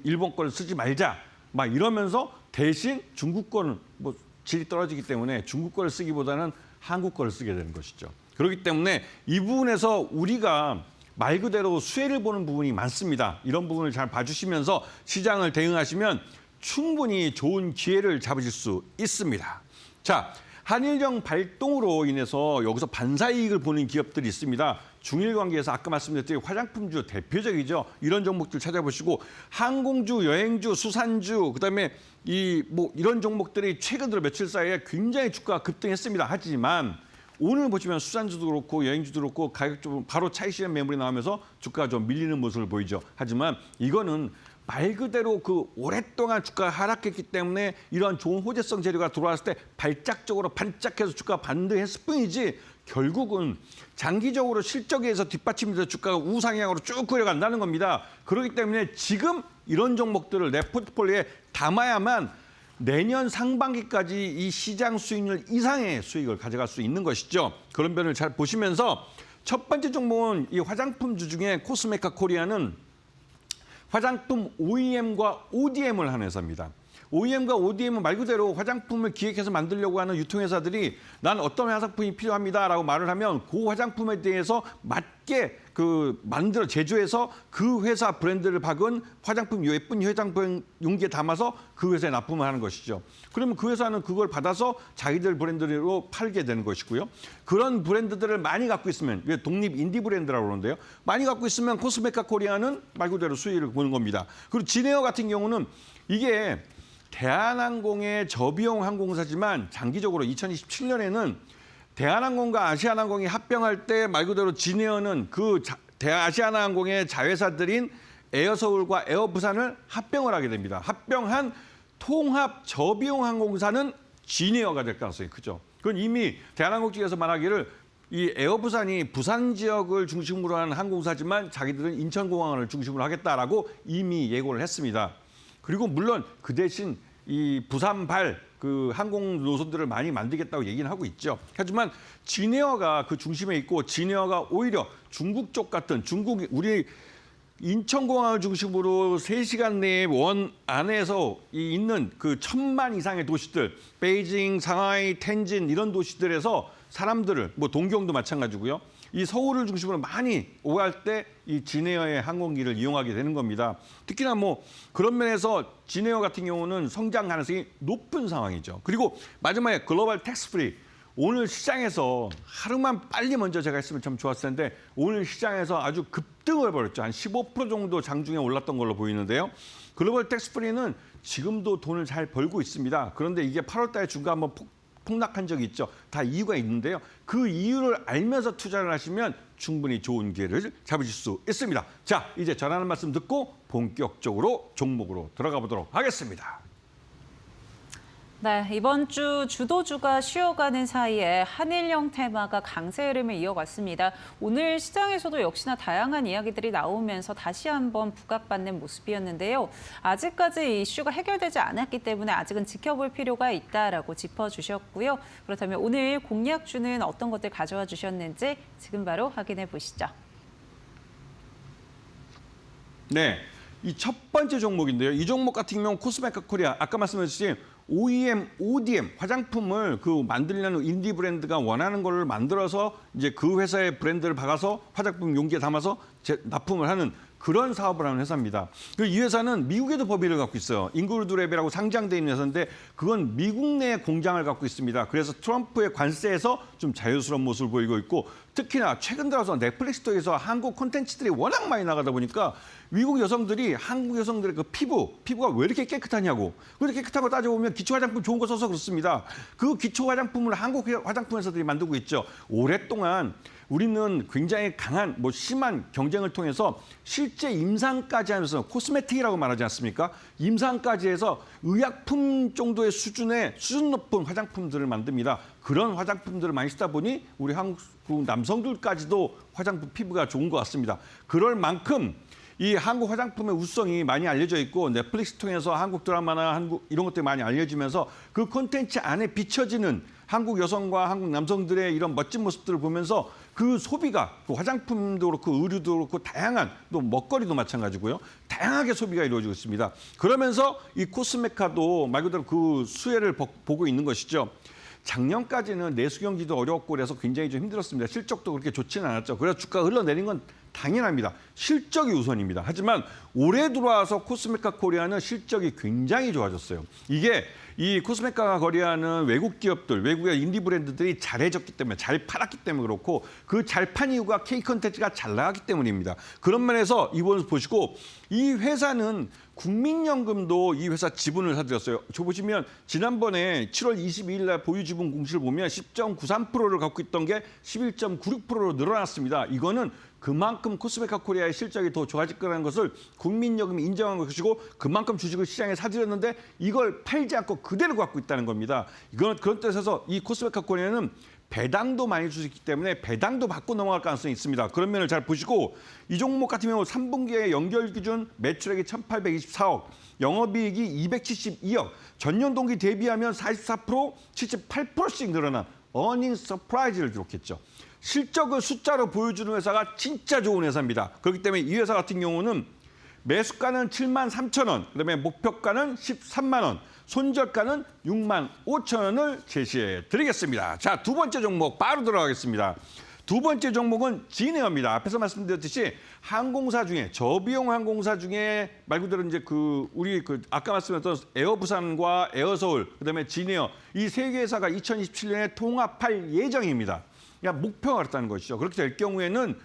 일본 거를 쓰지 말자 막 이러면서 대신 중국 거는 뭐 질이 떨어지기 때문에 중국 거를 쓰기보다는 한국 거를 쓰게 되는 것이죠. 그렇기 때문에 이 부분에서 우리가 말 그대로 수혜를 보는 부분이 많습니다. 이런 부분을 잘 봐주시면서 시장을 대응하시면 충분히 좋은 기회를 잡으실 수 있습니다. 자, 한일령 발동으로 인해서 여기서 반사이익을 보는 기업들이 있습니다. 중일 관계에서 아까 말씀드렸듯이 화장품주 대표적이죠. 이런 종목들 찾아보시고 항공주, 여행주, 수산주, 그다음에 이런 종목들이 최근 들어 며칠 사이에 굉장히 주가가 급등했습니다. 하지만 오늘 보시면 수산주도 그렇고 여행주도 그렇고 가격 좀 바로 차익실현 매물이 나오면서 주가가 좀 밀리는 모습을 보이죠. 하지만 이거는 말 그대로 그 오랫동안 주가가 하락했기 때문에 이런 좋은 호재성 재료가 들어왔을 때 발작적으로 반짝해서 주가가 반등했을 뿐이지 결국은 장기적으로 실적에 의해서 뒷받침돼서 주가가 우상향으로 쭉 끌어간다는 겁니다. 그렇기 때문에 지금 이런 종목들을 내 포트폴리오에 담아야만 내년 상반기까지 이 시장 수익률 이상의 수익을 가져갈 수 있는 것이죠. 그런 면을 잘 보시면서 첫 번째 종목은 이 화장품주 중에 코스메카 코리아는 화장품 OEM과 ODM을 하는 회사입니다. OEM과 ODM은 말 그대로 화장품을 기획해서 만들려고 하는 유통회사들이 난 어떤 화장품이 필요합니다라고 말을 하면 그 화장품에 대해서 맞게 만들어 제조해서 그 회사 브랜드를 박은 화장품 예쁜 화장품 용기에 담아서 그 회사에 납품을 하는 것이죠. 그러면 그 회사는 그걸 받아서 자기들 브랜드로 팔게 되는 것이고요. 그런 브랜드들을 많이 갖고 있으면 독립 인디 브랜드라고 그러는데요. 많이 갖고 있으면 코스메카 코리아는 말 그대로 수익을 보는 겁니다. 그리고 진에어 같은 경우는 이게 대한항공의 저비용 항공사지만 장기적으로 2027년에는 대한항공과 아시아나항공이 합병할 때 말 그대로 진에어는 그 아시아나항공의 자회사들인 에어서울과 에어부산을 합병을 하게 됩니다. 합병한 통합 저비용 항공사는 진에어가 될 가능성이 크죠. 그건 이미 대한항공 측에서 말하기를 이 에어부산이 부산 지역을 중심으로 하는 항공사지만 자기들은 인천공항을 중심으로 하겠다라고 이미 예고를 했습니다. 그리고 물론 그 대신 이 부산발 그 항공 노선들을 많이 만들겠다고 얘기는 하고 있죠. 하지만 진에어가 그 중심에 있고 진에어가 오히려 중국 쪽 같은 우리 인천공항을 중심으로 3시간 내에 원 안에서 있는 그 1000만 이상의 도시들, 베이징, 상하이, 텐진 이런 도시들에서 사람들을 뭐 동경도 마찬가지고요. 이 서울을 중심으로 많이 오갈 때 이 진에어의 항공기를 이용하게 되는 겁니다. 특히나 뭐 그런 면에서 진에어 같은 경우는 성장 가능성이 높은 상황이죠. 그리고 마지막에 글로벌 텍스 프리. 오늘 시장에서 하루만 빨리 먼저 제가 했으면 참 좋았을 텐데 오늘 시장에서 아주 급등을 벌였죠. 한 15% 정도 장중에 올랐던 걸로 보이는데요. 글로벌 텍스 프리는 지금도 돈을 잘 벌고 있습니다. 그런데 이게 8월 달에 중간 한번 폭락한 적이 있죠. 다 이유가 있는데요. 그 이유를 알면서 투자를 하시면 충분히 좋은 기회를 잡으실 수 있습니다. 자, 이제 전하는 말씀 듣고 본격적으로 종목으로 들어가 보도록 하겠습니다. 네, 이번 주 주도주가 쉬어가는 사이에 한일령 테마가 강세 흐름을 이어갔습니다. 오늘 시장에서도 역시나 다양한 이야기들이 나오면서 다시 한번 부각받는 모습이었는데요. 아직까지 이슈가 해결되지 않았기 때문에 아직은 지켜볼 필요가 있다라고 짚어주셨고요. 그렇다면 오늘 공략주는 어떤 것들 가져와 주셨는지 지금 바로 확인해 보시죠. 네, 이 첫 번째 종목인데요. 이 종목 같은 경우는 코스메카 코리아, 아까 말씀하신 OEM, ODM 화장품을 만들려는 인디 브랜드가 원하는 걸 만들어서 이제 그 회사의 브랜드를 박아서 화장품 용기에 담아서 납품을 하는 그런 사업을 하는 회사입니다. 이 회사는 미국에도 법인을 갖고 있어요. 인그루드랩이라고 상장돼 있는 회사인데 그건 미국 내 공장을 갖고 있습니다. 그래서 트럼프의 관세에서 좀 자유스러운 모습을 보이고 있고 특히나 최근 들어서 넷플릭스 통해서 한국 콘텐츠들이 워낙 많이 나가다 보니까 미국 여성들이 한국 여성들의 그 피부가 왜 이렇게 깨끗하냐고. 그렇게 깨끗하고 따져보면 기초 화장품 좋은 거 써서 그렇습니다. 그 기초 화장품을 한국 화장품 회사들이 만들고 있죠. 오랫동안 우리는 굉장히 강한 심한 경쟁을 통해서 실제 임상까지 하면서 코스메틱이라고 말하지 않습니까? 임상까지 해서 의약품 정도의 수준 높은 화장품들을 만듭니다. 그런 화장품들을 많이 쓰다 보니 우리 한국 남성들까지도 화장품 피부가 좋은 것 같습니다. 그럴 만큼 이 한국 화장품의 우수성이 많이 알려져 있고 넷플릭스 통해서 한국 드라마나 한국 이런 것들이 많이 알려지면서 그 콘텐츠 안에 비춰지는 한국 여성과 한국 남성들의 이런 멋진 모습들을 보면서 그 소비가 화장품도 그렇고 의류도 그렇고 다양한 또 먹거리도 마찬가지고요. 다양하게 소비가 이루어지고 있습니다. 그러면서 이 코스메카도 말 그대로 그 수혜를 보고 있는 것이죠. 작년까지는 내수 경기도 어려웠고 그래서 굉장히 좀 힘들었습니다. 실적도 그렇게 좋지는 않았죠. 그래서 주가가 흘러내린 건 당연합니다. 실적이 우선입니다. 하지만 올해 들어와서 코스메카 코리아는 실적이 굉장히 좋아졌어요. 이게 이 코스메카 코리아는 외국 기업들, 외국의 인디 브랜드들이 잘해졌기 때문에, 잘 팔았기 때문에 그렇고 그 잘 판 이유가 K 컨텐츠가 잘 나갔기 때문입니다. 그런 면에서 이번 보시고 이 회사는 국민연금도 이 회사 지분을 사들였어요. 저 보시면 지난번에 7월 22일 날 보유 지분 공시를 보면 10.93%를 갖고 있던 게 11.96%로 늘어났습니다. 이거는 그만큼 코스메카 코리아의 실적이 더 좋아질 거라는 것을 국민연금이 인정한 것이고 그만큼 주식을 시장에 사들였는데 이걸 팔지 않고 그대로 갖고 있다는 겁니다. 이건 그런 뜻에서 이 코스메카 코리아는 배당도 많이 주시기 때문에 배당도 받고 넘어갈 가능성이 있습니다. 그런 면을 잘 보시고 이 종목 같은 경우 3분기에 연결 기준 매출액이 1,824억, 영업이익이 272억, 전년 동기 대비하면 44%, 78%씩 늘어난 어닝 서프라이즈를 기록했죠. 실적을 숫자로 보여주는 회사가 진짜 좋은 회사입니다. 그렇기 때문에 이 회사 같은 경우는 매수가는 7만 3천 원, 그다음에 목표가는 13만 원, 손절가는 6만 5천 원을 제시해 드리겠습니다. 자, 두 번째 종목 바로 들어가겠습니다. 두 번째 종목은 진에어입니다. 앞에서 말씀드렸듯이 항공사 중에 저비용 항공사 중에 말 그대로 이제 우리 아까 말씀드렸던 에어부산과 에어서울, 그다음에 진에어 이 세 개 회사가 2027년에 통합할 예정입니다. 그러니까 목표가 그렇다는 것이죠. 그렇게 될 경우에는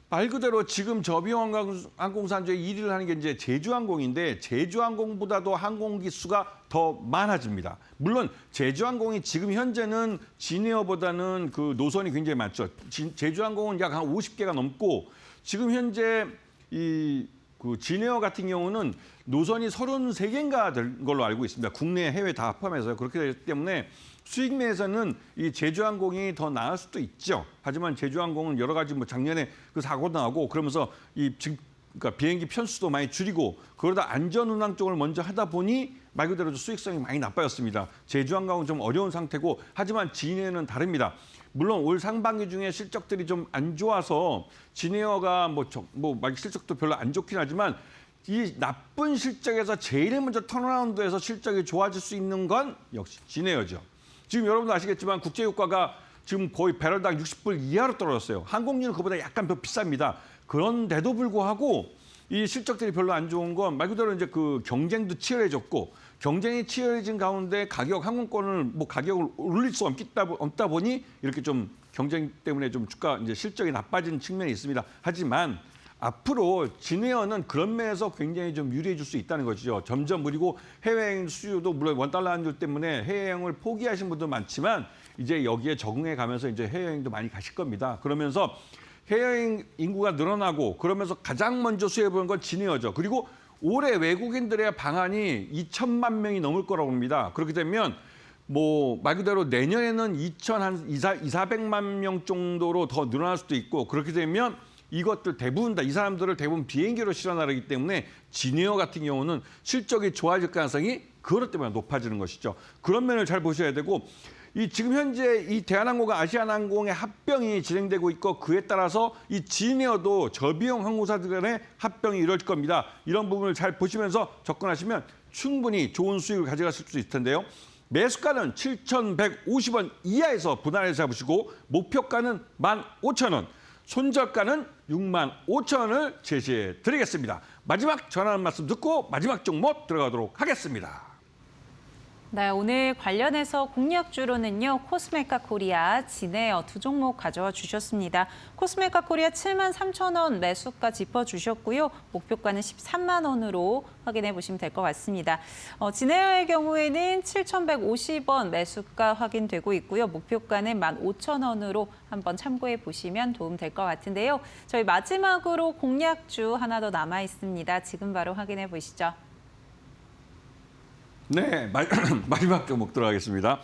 말 그대로 지금 저비용 항공사 중에 1위를 하는 게 이제 제주항공인데 제주항공보다도 항공기 수가 더 많아집니다. 물론 제주항공이 지금 현재는 진에어보다는 그 노선이 굉장히 많죠. 제주항공은 약 한 50개가 넘고 지금 현재 그 진에어 같은 경우는 노선이 33개인가 될 걸로 알고 있습니다. 국내, 해외 다 포함해서요. 그렇게 되기 때문에 수익 면에서는 이 제주항공이 더 나을 수도 있죠. 하지만 제주항공은 여러 가지 작년에 그 사고도 나고 그러면서 그러니까 비행기 편수도 많이 줄이고 그러다 안전운항 쪽을 먼저 하다 보니 말 그대로 수익성이 많이 나빠졌습니다. 제주항공은 좀 어려운 상태고 하지만 진에어는 다릅니다. 물론 올 상반기 중에 실적들이 좀 안 좋아서 진에어가 실적도 별로 안 좋긴 하지만 이 나쁜 실적에서 제일 먼저 턴어라운드해서 실적이 좋아질 수 있는 건 역시 진에어죠. 지금 여러분도 아시겠지만 국제유가가 지금 거의 배럴당 60불 이하로 떨어졌어요. 항공유는 그보다 약간 더 비쌉니다. 그런데도 불구하고 이 실적들이 별로 안 좋은 건 말 그대로 이제 그 경쟁도 치열해졌고 경쟁이 치열해진 가운데 항공권을 가격을 올릴 수 없다 보니 이렇게 좀 경쟁 때문에 좀 주가 이제 실적이 나빠진 측면이 있습니다. 하지만 앞으로 진에어는 그런 면에서 굉장히 좀 유리해질 수 있다는 것이죠. 점점 그리고 해외여행 수요도 물론 원달러 환율 때문에 해외여행을 포기하신 분도 많지만 이제 여기에 적응해 가면서 이제 해외여행도 많이 가실 겁니다. 그러면서 해외여행 인구가 늘어나고 그러면서 가장 먼저 수혜보는 건 진에어죠. 그리고 올해 외국인들의 방한이 2천만 명이 넘을 거라고 합니다. 그렇게 되면 말 그대로 내년에는 2,400만 명 정도로 더 늘어날 수도 있고 그렇게 되면 이것들 대부분 이 사람들을 대부분 비행기로 실어 나르기 때문에 진에어 같은 경우는 실적이 좋아질 가능성이 그것 때문에 높아지는 것이죠. 그런 면을 잘 보셔야 되고 지금 현재 이 대한항공과 아시아나항공의 합병이 진행되고 있고 그에 따라서 이 진에어도 저비용 항공사들 간의 합병이 이루어질 겁니다. 이런 부분을 잘 보시면서 접근하시면 충분히 좋은 수익을 가져가실 수 있을 텐데요. 매수가는 7,150원 이하에서 분할해서 잡으시고 목표가는 15,000원, 손절가는 65,000원을 제시해 드리겠습니다. 마지막 전하는 말씀 듣고 마지막 종목 들어가도록 하겠습니다. 네, 오늘 관련해서 공략주로는요. 코스메카 코리아, 진에어 두 종목 가져와 주셨습니다. 코스메카 코리아 73,000원 매수가 짚어주셨고요. 목표가는 13만 원으로 확인해 보시면 될 것 같습니다. 진에어의 경우에는 7,150원 매수가 확인되고 있고요. 목표가는 15,000원으로 한번 참고해 보시면 도움 될 것 같은데요. 저희 마지막으로 공략주 하나 더 남아 있습니다. 지금 바로 확인해 보시죠. 네, 마지막 종목 들어가겠습니다.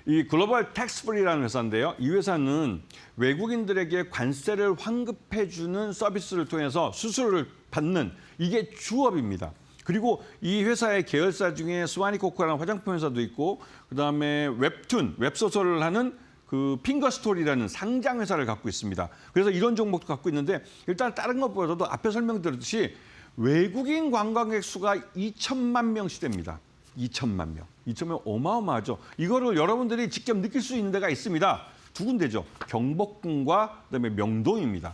이 글로벌 텍스프리라는 회사인데요. 이 회사는 외국인들에게 관세를 환급해주는 서비스를 통해서 수수료를 받는 이게 주업입니다. 그리고 이 회사의 계열사 중에 스와니코코라는 화장품 회사도 있고 그다음에 웹툰, 웹소설을 하는 그 핑거스토리라는 상장 회사를 갖고 있습니다. 그래서 이런 종목도 갖고 있는데 일단 다른 것보다도 앞에 설명드렸듯이 외국인 관광객 수가 2천만 명씩 됩니다. 2천만 명. 2천만 명 어마어마하죠. 이거를 여러분들이 직접 느낄 수 있는 데가 있습니다. 두 군데죠. 경복궁과 그다음에 명동입니다.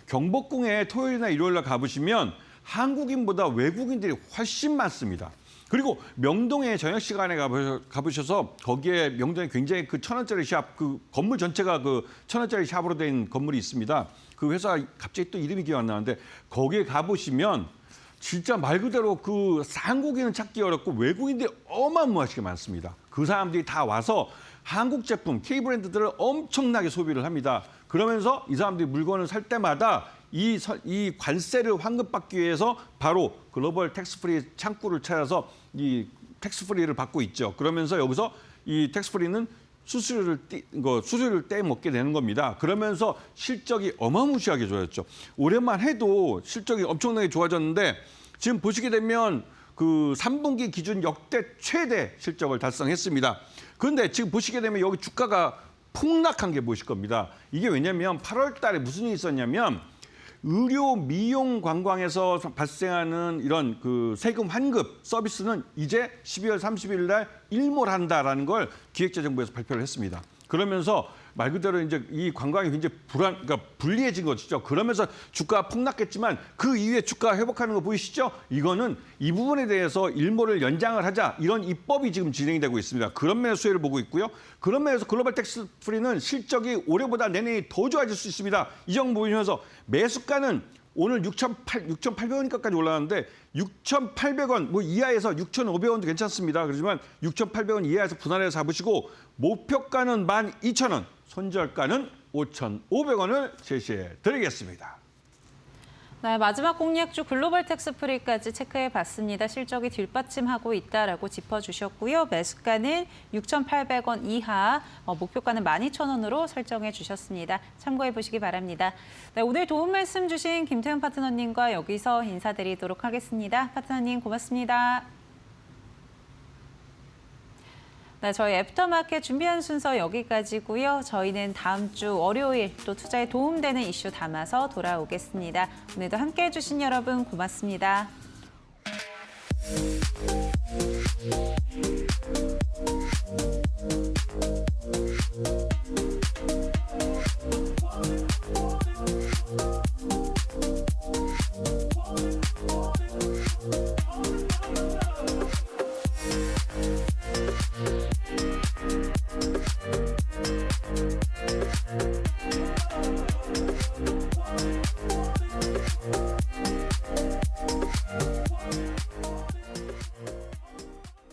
경복궁에 토요일이나 일요일날 가보시면 한국인보다 외국인들이 훨씬 많습니다. 그리고 명동에 저녁 시간에 가보셔서 거기에 명동에 굉장히 그 1,000원짜리 샵, 그 건물 전체가 그 1,000원짜리 샵으로 된 건물이 있습니다. 그 회사 갑자기 또 이름이 기억 안 나는데 거기에 가보시면 진짜 말 그대로 그 한국인은 찾기 어렵고 외국인들이 어마무하게 많습니다. 그 사람들이 다 와서 한국 제품, K 브랜드들을 엄청나게 소비를 합니다. 그러면서 이 사람들이 물건을 살 때마다 이 관세를 환급받기 위해서 바로 글로벌 텍스프리 창구를 찾아서 이 텍스프리를 받고 있죠. 그러면서 여기서 이 텍스프리는 수수료를 떼먹게 되는 겁니다. 그러면서 실적이 어마무시하게 좋아졌죠. 올해만 해도 실적이 엄청나게 좋아졌는데 지금 보시게 되면 그 3분기 기준 역대 최대 실적을 달성했습니다. 그런데 지금 보시게 되면 여기 주가가 폭락한 게 보실 겁니다. 이게 왜냐면 8월 달에 무슨 일이 있었냐면 의료, 미용, 관광에서 발생하는 이런 그 세금 환급 서비스는 이제 12월 30일 날 일몰한다라는 걸 기획재정부에서 발표를 했습니다. 그러면서 말 그대로 이제 이 관광이 굉장히 그러니까 불리해진 것이죠. 그러면서 주가가 폭락했지만 그 이후에 주가 회복하는 거 보이시죠? 이거는 이 부분에 대해서 일몰을 연장을 하자 이런 입법이 지금 진행이 되고 있습니다. 그런 면에서 수혜를 보고 있고요. 그런 면에서 글로벌 텍스프리는 실적이 올해보다 내년이 더 좋아질 수 있습니다. 이 정도 보시면서 매수가는 오늘 6,800원까지 올라왔는데 6,800원 뭐 이하에서 6,500원도 괜찮습니다. 그렇지만 6,800원 이하에서 분할해서 잡으시고 목표가는 12,000원, 손절가는 5,500원을 제시해 드리겠습니다. 네, 마지막 공략주 글로벌 텍스프리까지 체크해 봤습니다. 실적이 뒷받침하고 있다라고 짚어주셨고요. 매수가는 6,800원 이하, 목표가는 12,000원으로 설정해 주셨습니다. 참고해 보시기 바랍니다. 네, 오늘 도움 말씀 주신 김태훈 파트너님과 여기서 인사드리도록 하겠습니다. 파트너님 고맙습니다. 네, 저희 애프터마켓 준비한 순서 여기까지고요. 저희는 다음 주 월요일 또 투자에 도움되는 이슈 담아서 돌아오겠습니다. 오늘도 함께해 주신 여러분 고맙습니다.